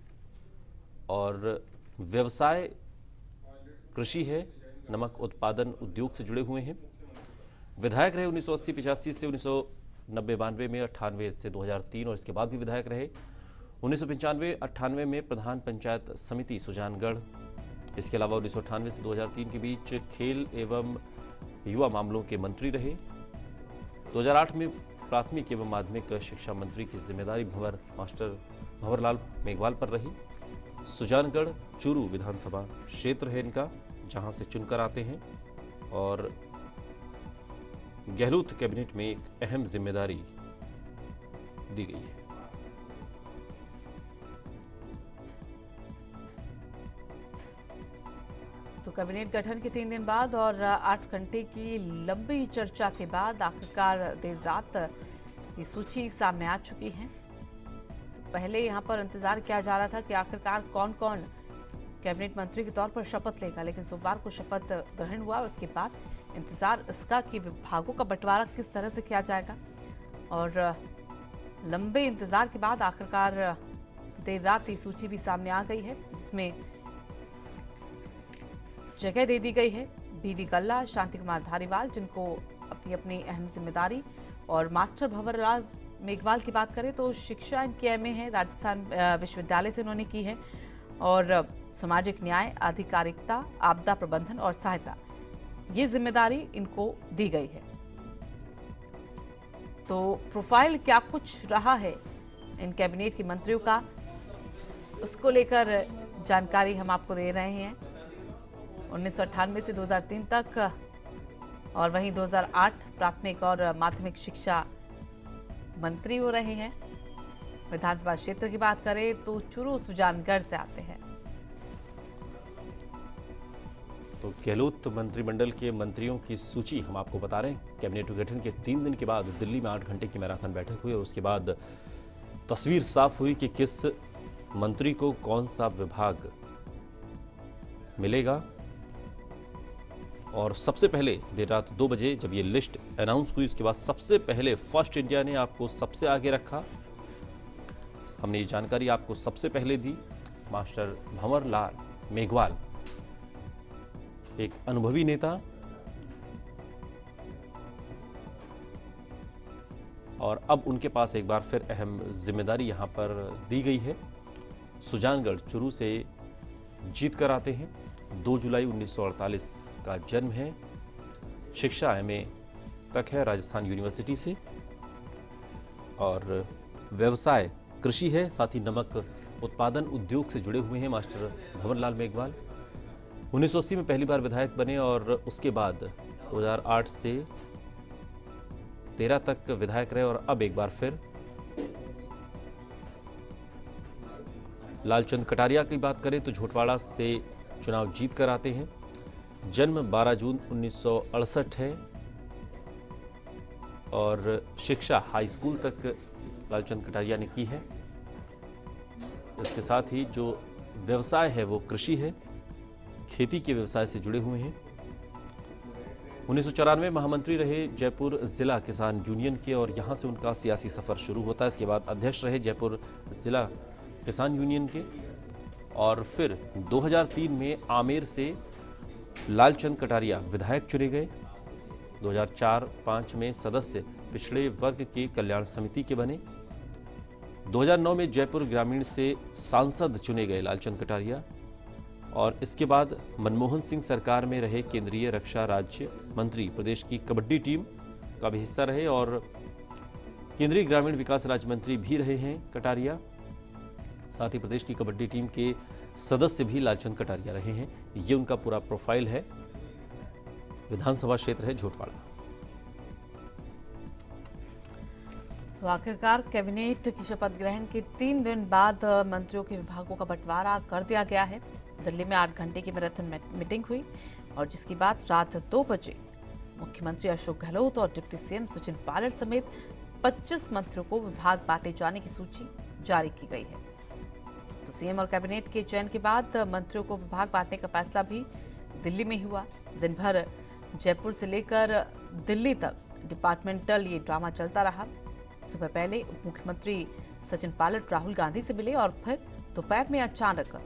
और व्यवसाय कृषि है, नमक उत्पादन उद्योग से जुड़े हुए हैं। विधायक रहे 1980-85 से 1990-92 में, 98 से 2003, और इसके बाद भी विधायक रहे। 1995-98 में प्रधान पंचायत समिति सुजानगढ़। इसके अलावा 1998 से 2003 के बीच खेल एवं युवा मामलों के मंत्री रहे। 2008 में प्राथमिक एवं माध्यमिक शिक्षा मंत्री की जिम्मेदारी मास्टर भंवरलाल मेघवाल पर रही। सुजानगढ़ चूरू विधानसभा क्षेत्र है इनका, जहां से चुनकर आते हैं, और गहलोत कैबिनेट में एक अहम जिम्मेदारी दी गई है। तो कैबिनेट गठन के 3 दिन बाद और 8 घंटे की लंबी चर्चा के बाद आखिरकार देर रात ये सूची सामने आ चुकी है। तो पहले यहाँ पर इंतजार किया जा रहा था कि आखिरकार कौन कौन कैबिनेट मंत्री के तौर पर शपथ लेगा, लेकिन सोमवार को शपथ ग्रहण हुआ और उसके बाद इंतजार इसका कि विभागों का बंटवारा किस तरह से किया जाएगा। और लंबे इंतजार के बाद आखिरकार देर रात ये सूची भी सामने आ गई है, जिसमें जगह दे दी गई है बीडी कल्ला, शांति कुमार धारीवाल, जिनको अपनी अपनी अहम जिम्मेदारी। और मास्टर भंवरलाल मेघवाल की बात करें तो शिक्षा इनकी एमए है, राजस्थान विश्वविद्यालय से इन्होंने की है, और सामाजिक न्याय, आधिकारिकता, आपदा प्रबंधन और सहायता, ये जिम्मेदारी इनको दी गई है। तो प्रोफाइल क्या कुछ रहा है इन कैबिनेट के मंत्रियों का, उसको लेकर जानकारी हम आपको दे रहे हैं। 1998 से 2003 तक, और वहीं 2008 प्राथमिक और माध्यमिक शिक्षा मंत्री हो रहे हैं। विधानसभा क्षेत्र की बात करें तो चूरू सुजानगढ़ से आते हैं। तो गहलोत मंत्रिमंडल के मंत्रियों की सूची हम आपको बता रहे हैं। कैबिनेट गठन के 3 दिन के बाद दिल्ली में 8 घंटे की मैराथन बैठक हुई, और उसके बाद तस्वीर साफ हुई कि किस मंत्री को कौन सा विभाग मिलेगा। और सबसे पहले देर रात 2 बजे जब ये लिस्ट अनाउंस हुई, उसके बाद सबसे पहले फर्स्ट इंडिया ने आपको सबसे आगे रखा। हमने ये जानकारी आपको सबसे पहले दी। मास्टर भंवरलाल मेघवाल, एक अनुभवी नेता, और अब उनके पास एक बार फिर अहम जिम्मेदारी यहां पर दी गई है। सुजानगढ़ चूरू से जीत कर आते हैं। 2 जुलाई 1948 का जन्म है। शिक्षा एमए तक है राजस्थान यूनिवर्सिटी से, और व्यवसाय कृषि है, साथ ही नमक उत्पादन उद्योग से जुड़े हुए हैं मास्टर भंवरलाल मेघवाल। 1980 में पहली बार विधायक बने, और उसके बाद 2008 से 13 तक विधायक रहे, और अब एक बार फिर लालचंद कटारिया की बात करें तो झोटवाड़ा से चुनाव जीत कर आते हैं। जन्म 12 जून 1968 है, और शिक्षा हाई स्कूल तक लालचंद कटारिया ने की है। इसके साथ ही जो व्यवसाय है वो कृषि है, खेती के व्यवसाय से जुड़े हुए हैं। 1994 महामंत्री रहे जयपुर जिला किसान यूनियन के, और यहां से उनका सियासी सफर शुरू होता है। इसके बाद अध्यक्ष रहे जयपुर जिला किसान यूनियन के, और फिर 2003 में आमेर से लालचंद कटारिया विधायक चुने गए। 2004-05 में सदस्य पिछड़े वर्ग के कल्याण समिति के बने। 2009 में जयपुर ग्रामीण से सांसद चुने गए लालचंद कटारिया। और इसके बाद मनमोहन सिंह सरकार में रहे केंद्रीय रक्षा राज्य मंत्री, प्रदेश की कबड्डी टीम का भी हिस्सा रहे और केंद्रीय ग्रामीण विकास राज्य मंत्री भी रहे हैं कटारिया। साथ ही प्रदेश की कबड्डी टीम के सदस्य भी लालचंद कटारिया रहे हैं। ये उनका पूरा प्रोफाइल है। विधानसभा क्षेत्र है झोटवाड़ा। तो आखिरकार कैबिनेट की शपथ ग्रहण के 3 दिन बाद मंत्रियों के विभागों का बंटवारा कर दिया गया है। दिल्ली में 8 घंटे की मैराथन मीटिंग हुई और जिसके बाद रात 2 बजे मुख्यमंत्री अशोक गहलोत और डिप्टी सीएम सचिन पायलट समेत 25 मंत्रियों को विभाग बांटे जाने की सूची जारी की गई है। तो सीएम और कैबिनेट के चयन के बाद मंत्रियों को विभाग बांटने का फैसला भी दिल्ली में हुआ। दिन भर जयपुर से लेकर दिल्ली तक डिपार्टमेंटल ये ड्रामा चलता रहा। सुबह पहले उप मुख्यमंत्री सचिन पायलट राहुल गांधी से मिले और फिर दोपहर में अचानक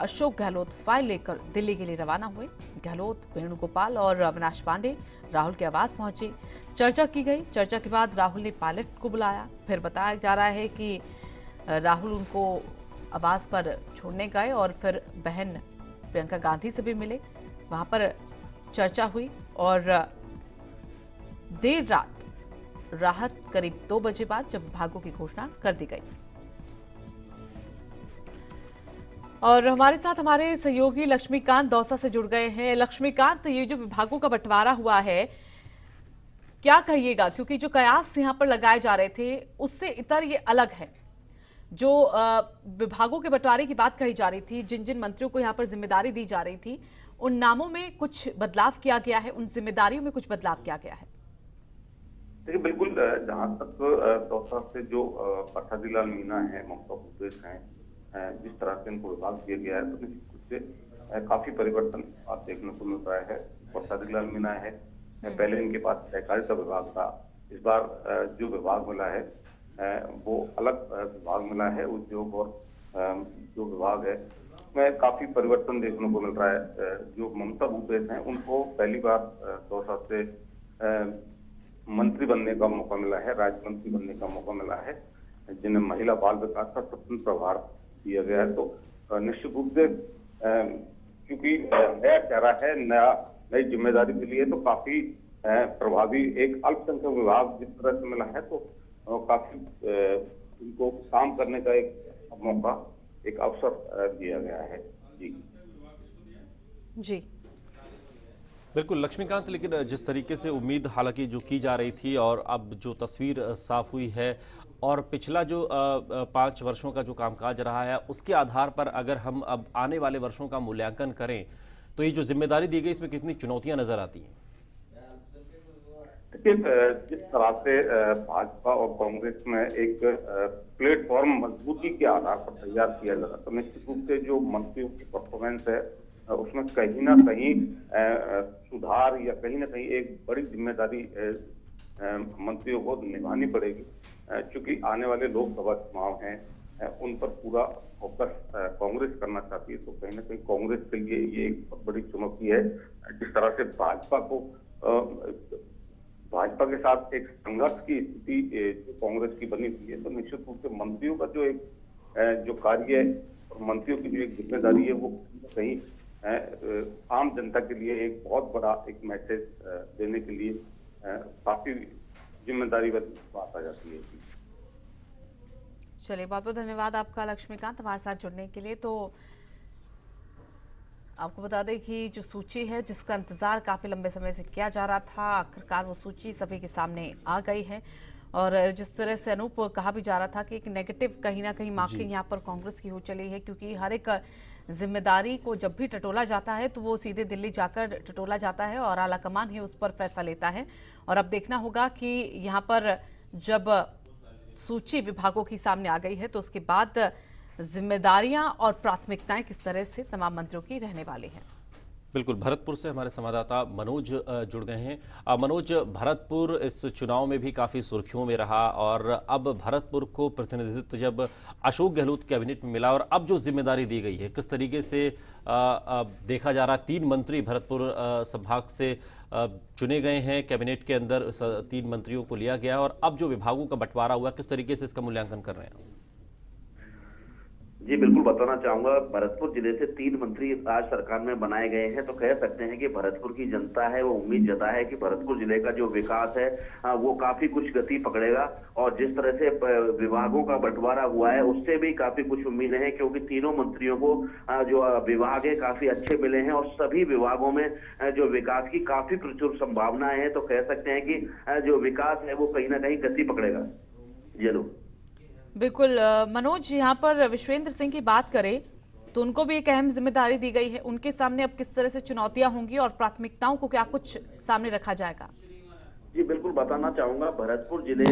अशोक गहलोत फाइल लेकर दिल्ली के लिए रवाना हुए। गहलोत, वेणुगोपाल और अविनाश पांडे राहुल के आवास पहुंचे। चर्चा की गई। चर्चा के बाद राहुल ने पायलट को बुलाया। फिर बताया जा रहा है कि राहुल उनको आवास पर छोड़ने गए और फिर बहन प्रियंका गांधी से भी मिले। वहां पर चर्चा हुई और देर रात राहत करीब 2 बजे बाद जब विभागों की घोषणा कर दी गई। और हमारे साथ हमारे सहयोगी लक्ष्मीकांत दौसा से जुड़ गए हैं। लक्ष्मीकांत, ये जो विभागों का बंटवारा हुआ है, क्या कहिएगा? क्योंकि जो कयास यहाँ पर लगाए जा रहे थे उससे इतर ये अलग है। जो विभागों के बंटवारे की बात कही जा रही थी, जिन जिन मंत्रियों को यहाँ पर जिम्मेदारी दी जा रही थी, उन नामों में कुछ बदलाव किया गया है, उन जिम्मेदारियों में कुछ बदलाव किया गया है। देखिए, बिल्कुल जहाँ तक दौसा से जो प्रसादीलाल मीना है, ममता भूपेश हैं, जिस तरह से इनको विभाग दिया गया है, तो निश्चित रूप से काफी परिवर्तन आप देखने को मिल रहा है। प्रसादीलाल मीना है, पहले इनके पास सहकारिता विभाग था। इस बार जो विभाग मिला है वो अलग विभाग मिला है। उद्योग और जो विभाग है उसमें काफी परिवर्तन देखने को मिल रहा है। जो ममता भूपेश हैं उनको पहली बार दौसा से मंत्री बनने का मौका मिला है, राज्य मंत्री बनने का मौका मिला है, जिन्हें महिला बाल विकास का स्वतंत्र प्रभार दिया गया है। तो निश्चित रूप से क्योंकि नया चेहरा है, नई जिम्मेदारी के लिए, तो काफी प्रभावी एक अल्पसंख्यक विभाग जिस तरह से मिला है, तो काफी उनको काम करने का एक मौका, एक अवसर दिया गया है। जी बिल्कुल लक्ष्मीकांत, लेकिन जिस तरीके से उम्मीद हालांकि जो की जा रही थी और अब जो तस्वीर साफ हुई है और पिछला जो 5 वर्षों का जो कामकाज रहा है उसके आधार पर अगर हम अब आने वाले वर्षों का मूल्यांकन करें तो ये जो जिम्मेदारी दी गई इसमें कितनी चुनौतियां नजर आती हैं? देखिए, जिस तरह से भाजपा और कांग्रेस में एक प्लेटफॉर्म मजबूती के आधार पर तैयार किया जा रहा, तो निश्चित रूप से जो मंत्रियों की परफॉर्मेंस है उसमें कहीं ना कहीं सुधार या कहीं ना कहीं एक बड़ी जिम्मेदारी मंत्रियों को निभानी पड़ेगी। क्योंकि आने वाले लोकसभा चुनाव हैं, उन पर पूरा फोकस कांग्रेस करना चाहती है। तो कहीं ना कहीं कांग्रेस के लिए ये एक बहुत बड़ी चुनौती है। जिस तरह से भाजपा के साथ एक संघर्ष की स्थिति जो कांग्रेस की बनी हुई है, तो निश्चित रूप से मंत्रियों का जो एक जो कार्य है और मंत्रियों की जो एक जिम्मेदारी है वो कहीं आम जनता के लिए एक बहुत बड़ा एक मैसेज देने के लिए काफी जिम्मेदारी वाली बात आ जाती है। चलिए, बहुत बहुत धन्यवाद आपका लक्ष्मीकांत हमारे साथ जुड़ने के लिए। तो आपको बता दें कि जो सूची है जिसका इंतजार काफी लंबे समय से किया जा रहा था, आखिरकार वो सूची सभी के सामने आ गई है। और जिस तरह से अनूप कहा भी जा रहा था कि एक नेगेटिव कहीं ना कहीं मार्किंग यहाँ पर कांग्रेस की हो चली है, क्योंकि हर एक जिम्मेदारी को जब भी टटोला जाता है तो वो सीधे दिल्ली जाकर टटोला जाता है और आलाकमान ही उस पर फैसला लेता है। और अब देखना होगा कि यहाँ पर जब सूची विभागों की सामने आ गई है तो उसके बाद जिम्मेदारियां और प्राथमिकताएं किस तरह से तमाम मंत्रियों की रहने वाली हैं। बिल्कुल, भरतपुर से हमारे संवाददाता मनोज जुड़ गए हैं। मनोज, भरतपुर इस चुनाव में भी काफ़ी सुर्खियों में रहा और अब भरतपुर को प्रतिनिधित्व जब अशोक गहलोत कैबिनेट में मिला और अब जो जिम्मेदारी दी गई है, किस तरीके से देखा जा रहा है? 3 मंत्री भरतपुर संभाग से चुने गए हैं, कैबिनेट के अंदर 3 मंत्रियों को लिया गया और अब जो विभागों का बंटवारा हुआ, किस तरीके से इसका मूल्यांकन कर रहे हैं? जी बिल्कुल बताना चाहूंगा, भरतपुर जिले से 3 मंत्री आज सरकार में बनाए गए हैं, तो कह सकते हैं कि भरतपुर की जनता है वो उम्मीद जता है कि भरतपुर जिले का जो विकास है वो काफी कुछ गति पकड़ेगा। और जिस तरह से विभागों का बंटवारा हुआ है उससे भी काफी कुछ उम्मीदें हैं, क्योंकि तीनों मंत्रियों को जो विभाग है काफी अच्छे मिले हैं और सभी विभागों में जो विकास की काफी प्रचुर संभावनाएं हैं। तो कह सकते हैं कि जो विकास है वो कहीं ना कहीं गति पकड़ेगा। जरूर बिल्कुल मनोज, यहाँ पर विश्वेंद्र सिंह की बात करें तो उनको भी एक अहम जिम्मेदारी दी गई है। उनके सामने अब किस तरह से चुनौतियां होंगी और प्राथमिकताओं को क्या कुछ सामने रखा जाएगा? जी बिल्कुल बताना चाहूंगा, भरतपुर जिले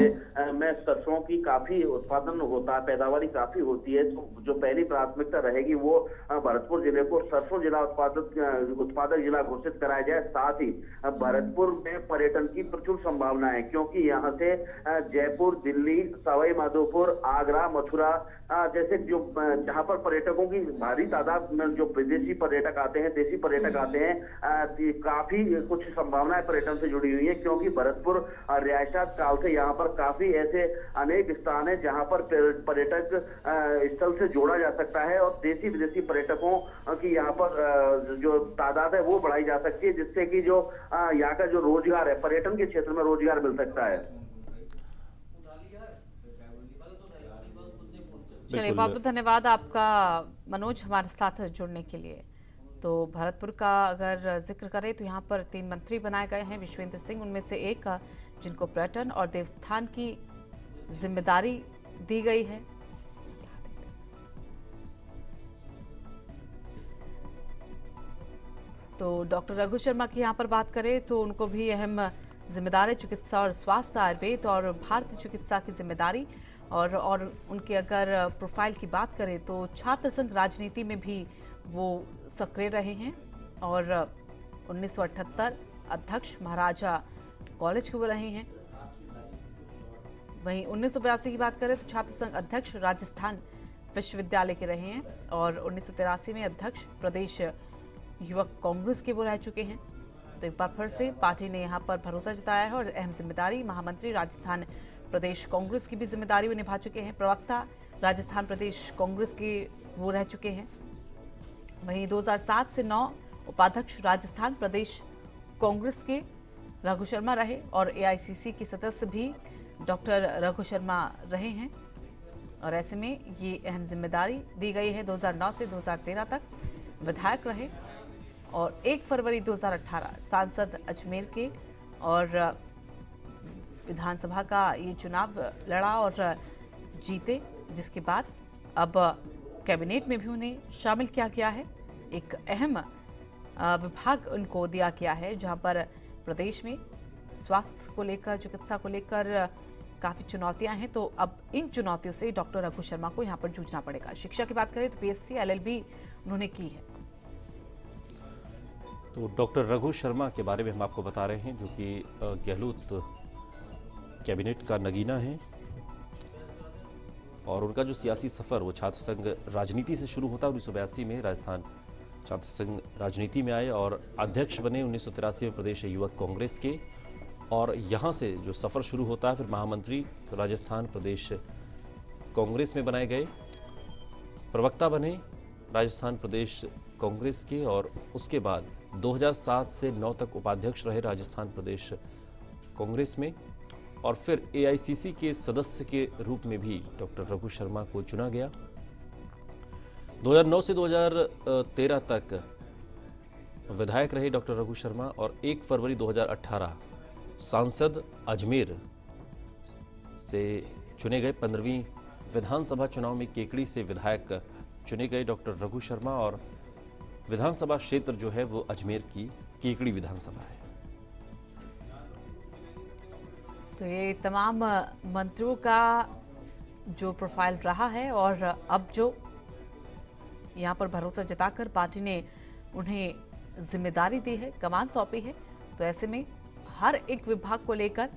में सरसों की काफी उत्पादन होता है, पैदावारी काफी होती है। तो जो पहली प्राथमिकता रहेगी वो भरतपुर जिले को सरसों जिला उत्पादक जिला घोषित कराया जाए। साथ ही भरतपुर में पर्यटन की प्रचुर संभावना है, क्योंकि यहाँ से जयपुर, दिल्ली, सवाई माधोपुर, आगरा, मथुरा जैसे जो जहाँ पर पर्यटकों की भारी तादाद में जो विदेशी पर्यटक आते हैं, देशी पर्यटक आते हैं, काफी कुछ संभावनाएं पर्यटन से जुड़ी हुई है। क्योंकि भरतपुर रियासत काल से यहाँ पर काफी ऐसे अनेक स्थान है जहाँ पर पर्यटक स्थल से जोड़ा जा सकता है और देशी विदेशी पर्यटकों की यहाँ पर जो तादाद है वो बढ़ाई जा सकती है, जिससे कि जो यहाँ का जो रोजगार है, पर्यटन के क्षेत्र में रोजगार मिल सकता है। चलिए, बहुत बहुत धन्यवाद आपका मनोज हमारे साथ जुड़ने के लिए। तो भरतपुर का अगर जिक्र करें तो यहाँ पर 3 मंत्री बनाए गए हैं। विश्वेंद्र सिंह उनमें से एक, जिनको पर्यटन और देवस्थान की जिम्मेदारी दी गई है। तो डॉक्टर रघु शर्मा की यहाँ पर बात करें तो उनको भी अहम जिम्मेदारी चिकित्सा और स्वास्थ्य, आयुर्वेद और भारतीय चिकित्सा की जिम्मेदारी। और उनके अगर प्रोफाइल की बात करें तो छात्र संघ राजनीति में भी वो सक्रिय रहे हैं और 1978 अध्यक्ष महाराजा कॉलेज के वो रहे हैं। वहीं 1982 की बात करें तो छात्र संघ अध्यक्ष राजस्थान विश्वविद्यालय के रहे हैं और 1983 में अध्यक्ष प्रदेश युवक कांग्रेस के वो रह चुके हैं। तो एक बार फिर से पार्टी ने यहाँ पर भरोसा जताया है और अहम जिम्मेदारी महामंत्री राजस्थान प्रदेश कांग्रेस की भी जिम्मेदारी वो निभा चुके हैं। प्रवक्ता राजस्थान प्रदेश कांग्रेस के वो रह चुके हैं। वहीं 2007 से 9 उपाध्यक्ष राजस्थान प्रदेश कांग्रेस के रघु शर्मा रहे और एआईसीसी के सदस्य भी डॉक्टर रघु शर्मा रहे हैं। और ऐसे में ये अहम जिम्मेदारी दी गई है। 2009 से 2013 तक विधायक रहे और 1 फरवरी 2018 सांसद अजमेर के और विधानसभा का ये चुनाव लड़ा और जीते, जिसके बाद अब कैबिनेट में भी उन्हें शामिल किया गया है। एक अहम विभाग उनको दिया गया है जहां पर प्रदेश में स्वास्थ्य को लेकर, चिकित्सा को लेकर काफ़ी चुनौतियां हैं। तो अब इन चुनौतियों से डॉक्टर रघु शर्मा को यहाँ पर जूझना पड़ेगा। शिक्षा की बात करें तो बीएससी एलएलबी उन्होंने की है। तो डॉक्टर रघु शर्मा के बारे में हम आपको बता रहे हैं, जो कि गहलोत कैबिनेट का नगीना है और उनका जो सियासी सफ़र वो छात्र संघ राजनीति से शुरू होता है। 1982 में राजस्थान छात्र संघ राजनीति में आए और अध्यक्ष बने 1983 में प्रदेश युवक कांग्रेस के, और यहाँ से जो सफ़र शुरू होता है फिर महामंत्री राजस्थान प्रदेश कांग्रेस में बनाए गए, प्रवक्ता बने राजस्थान प्रदेश कांग्रेस के और उसके बाद 2007 से 9 तक उपाध्यक्ष रहे राजस्थान प्रदेश कांग्रेस में और फिर एआईसीसी के सदस्य के रूप में भी डॉक्टर रघु शर्मा को चुना गया। 2009 से 2013 तक विधायक रहे डॉक्टर रघु शर्मा और 1 फरवरी 2018 सांसद अजमेर से चुने गए। 15वीं विधानसभा चुनाव में केकड़ी से विधायक चुने गए डॉक्टर रघु शर्मा और विधानसभा क्षेत्र जो है वो अजमेर की केकड़ी विधानसभा है। तो ये तमाम मंत्रियों का जो प्रोफाइल रहा है और अब जो यहाँ पर भरोसा जताकर पार्टी ने उन्हें जिम्मेदारी दी है, कमान सौंपी है। तो ऐसे में हर एक विभाग को लेकर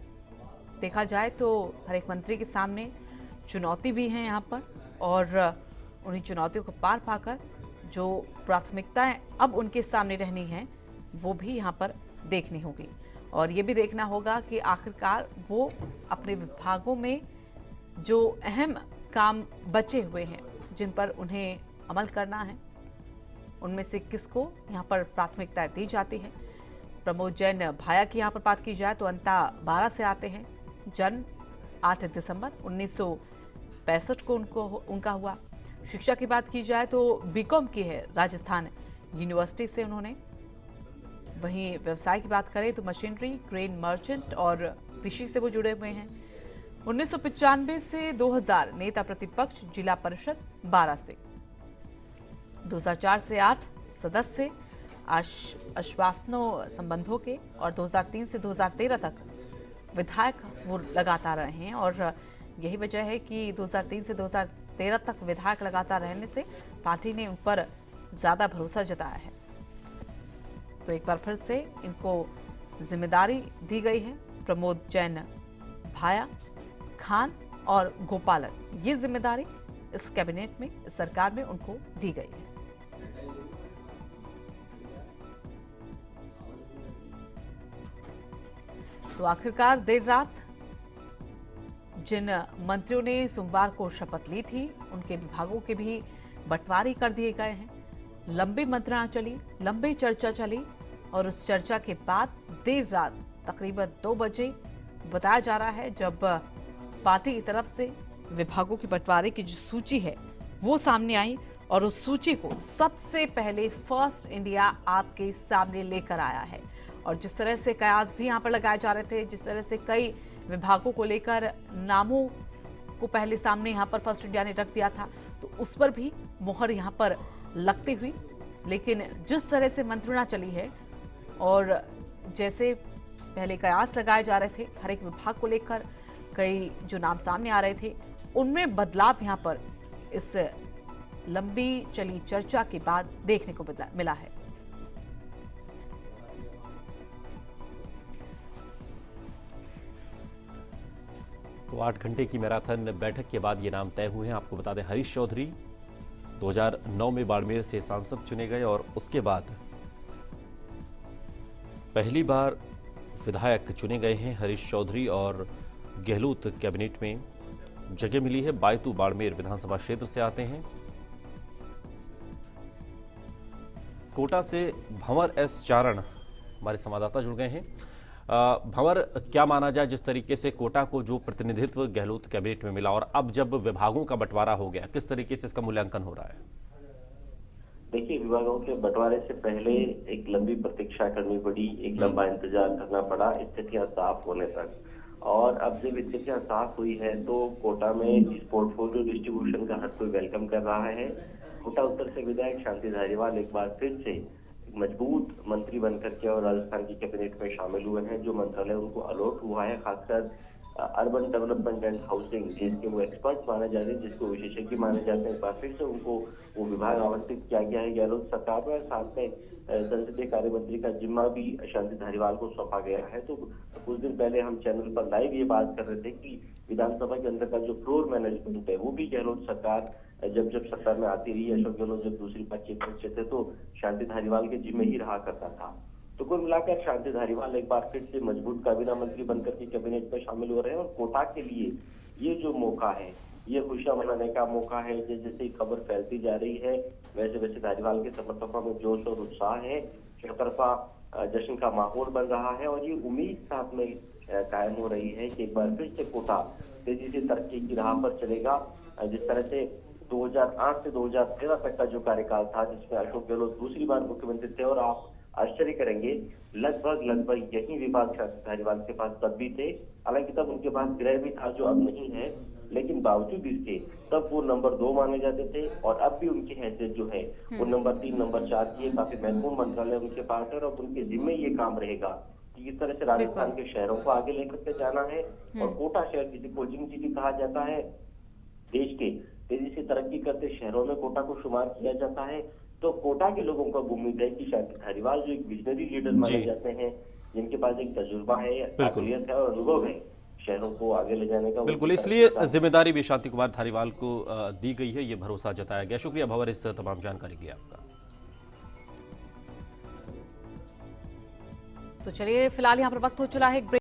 देखा जाए तो हर एक मंत्री के सामने चुनौती भी है यहाँ पर और उन्हीं चुनौतियों को पार पाकर जो प्राथमिकताएं अब उनके सामने रहनी हैं वो भी यहाँ पर देखनी होगी और ये भी देखना होगा कि आखिरकार वो अपने विभागों में जो अहम काम बचे हुए हैं जिन पर उन्हें अमल करना है उनमें से किसको यहाँ पर प्राथमिकता दी जाती है। प्रमोद जैन भाया की यहाँ पर बात की जाए तो अंता 12 से आते हैं। जन्म 8 दिसंबर 1965 को उनका हुआ। शिक्षा की बात की जाए तो बीकॉम की है राजस्थान यूनिवर्सिटी से उन्होंने। वहीं व्यवसाय की बात करें तो मशीनरी, क्रेन मर्चेंट और कृषि से वो जुड़े हुए हैं। 1995 से 2000 नेता प्रतिपक्ष, जिला परिषद 12 से। 2004 से 8 सदस्य आश्वासनों संबंधों के और 2003 से 2013 तक विधायक वो लगातार रहे हैं और यही वजह है कि 2003 से 2013 तक विधायक लगातार रहने से पार्टी ने उन पर ज्यादा भरोसा जताया है। तो एक बार फिर से इनको जिम्मेदारी दी गई है। प्रमोद जैन भाया, खान और गोपालन, ये जिम्मेदारी इस कैबिनेट में, इस सरकार में उनको दी गई है। तो आखिरकार देर रात जिन मंत्रियों ने सोमवार को शपथ ली थी उनके विभागों के भी बंटवारे कर दिए गए हैं। लंबी मंत्रणा चली, लंबी चर्चा चली और उस चर्चा के बाद देर रात तकरीबन 2 बजे बताया जा रहा है जब पार्टी की तरफ से विभागों के बंटवारे की जो सूची है वो सामने आई और उस सूची को सबसे पहले फर्स्ट इंडिया आपके सामने लेकर आया है। और जिस तरह से कयास भी यहाँ पर लगाए जा रहे थे, जिस तरह से कई विभागों को लेकर नामों को पहले सामने यहाँ पर फर्स्ट इंडिया ने रख दिया था, तो उस पर भी मोहर यहाँ पर लगती हुई। लेकिन जिस तरह से मंत्रणा चली है और जैसे पहले कयास लगाए जा रहे थे हर एक विभाग को लेकर, कई जो नाम सामने आ रहे थे उनमें बदलाव यहाँ पर इस लंबी चली चर्चा के बाद देखने को मिला है। तो 8 घंटे की मैराथन बैठक के बाद ये नाम तय हुए हैं। आपको बता दें, हरीश चौधरी 2009 में बाड़मेर से सांसद चुने गए और उसके बाद पहली बार विधायक चुने गए हैं हरीश चौधरी और गहलोत कैबिनेट में जगह मिली है। बायतू बाड़मेर विधानसभा क्षेत्र से आते हैं। कोटा से भंवर एस चारण हमारे संवाददाता जुड़ गए हैं। भंवर, क्या माना जाए जिस तरीके से कोटा को जो प्रतिनिधित्व गहलोत कैबिनेट में मिला और अब जब विभागों का बंटवारा हो गया, किस तरीके से इसका मूल्यांकन हो रहा है? देखिए, विभागों के बंटवारे से पहले एक लंबी प्रतीक्षा करनी पड़ी, एक लंबा इंतजार करना पड़ा स्थितियां साफ होने तक। और अब जब स्थितियां साफ हुई है तो कोटा में इस पोर्टफोलियो डिस्ट्रीब्यूशन का हर कोई वेलकम कर रहा है। कोटा उत्तर से विधायक शांति धारीवाल एक बार फिर से मजबूत मंत्री बनकर के और राजस्थान की कैबिनेट में शामिल हुए हैं। जो मंत्रालय उनको अलॉट हुआ है, खासकर अर्बन डेवलपमेंट एंड हाउसिंग, जिसके वो एक्सपर्ट माने जाते हैं, जिसको विशेषज्ञ माने जाते हैं, एक बार फिर से उनको वो विभाग आवंटित किया गया है गहलोत सरकार में। साथ में संसदीय कार्य मंत्री का जिम्मा भी शांति धारीवाल को सौंपा गया है। तो कुछ दिन पहले हम चैनल पर लाइव ये बात कर रहे थे कि विधानसभा के अंदर का जो फ्लोर मैनेजमेंट है वो भी गहलोत सरकार जब सरकार में आती रही, अशोक गहलोत जब दूसरी बार चीफ मिनिस्टर थे तो शांति धारीवाल के जिम्मे ही रहा करता था। तो कुल मिलाकर शांति धारीवाल एक बार फिर से मजबूत काबीना मंत्री बनकर के कैबिनेट में शामिल हो रहे हैं। और कोटा के लिए ये जो मौका है, ये खुशियां मनाने का मौका है। जैसे जैसे खबर फैलती जा रही है वैसे वैसे धारीवाल के समर्थकों में जोश और उत्साह है, चौतरफा जश्न का माहौल बन रहा है और ये उम्मीद साथ में कायम हो रही है कि एक बार फिर से कोटा तेजी से तरक्की की राह पर चलेगा। जिस तरह से 2008 से 2013 तक का जो कार्यकाल था, जिसमें अशोक गहलोत दूसरी बार मुख्यमंत्री थे, और आप आश्चर्य करेंगे लगभग यही विभाग शांति धारीवाल के पास तब भी थे। हालांकि तब उनके पास गृह भी था जो अब नहीं है, लेकिन बावजूद इसके तब वो नंबर 2 माने जाते थे और अब भी उनकी हैसियत जो है वो नंबर 3, नंबर 4 की काफी महत्वपूर्ण मंत्रालय उनके पास है। और उनके जिम्मे ये काम रहेगा कि इस तरह से राजस्थान के शहरों को आगे लेकर के जाना है। और कोटा शहर जिसे कोचिंग सिटी कहा जाता है, देश के तेजी से तरक्की करते शहरों में कोटा को शुमार किया जाता है। तो कोटा के लोगों को उम्मीद है कि शांति धारीवाल जो एक विजनरी लीडर माने जाते हैं, जिनके पास एक तजुर्बा है, काबिलियत है और अनुभव है शहरों को आगे ले जाने का, बिल्कुल, इसलिए जिम्मेदारी भी शांति कुमार धारीवाल को दी गई है, ये भरोसा जताया गया। शुक्रिया भंवर इस तमाम जानकारी के लिए आपका। तो चलिए फिलहाल यहाँ पर वक्त हो चला है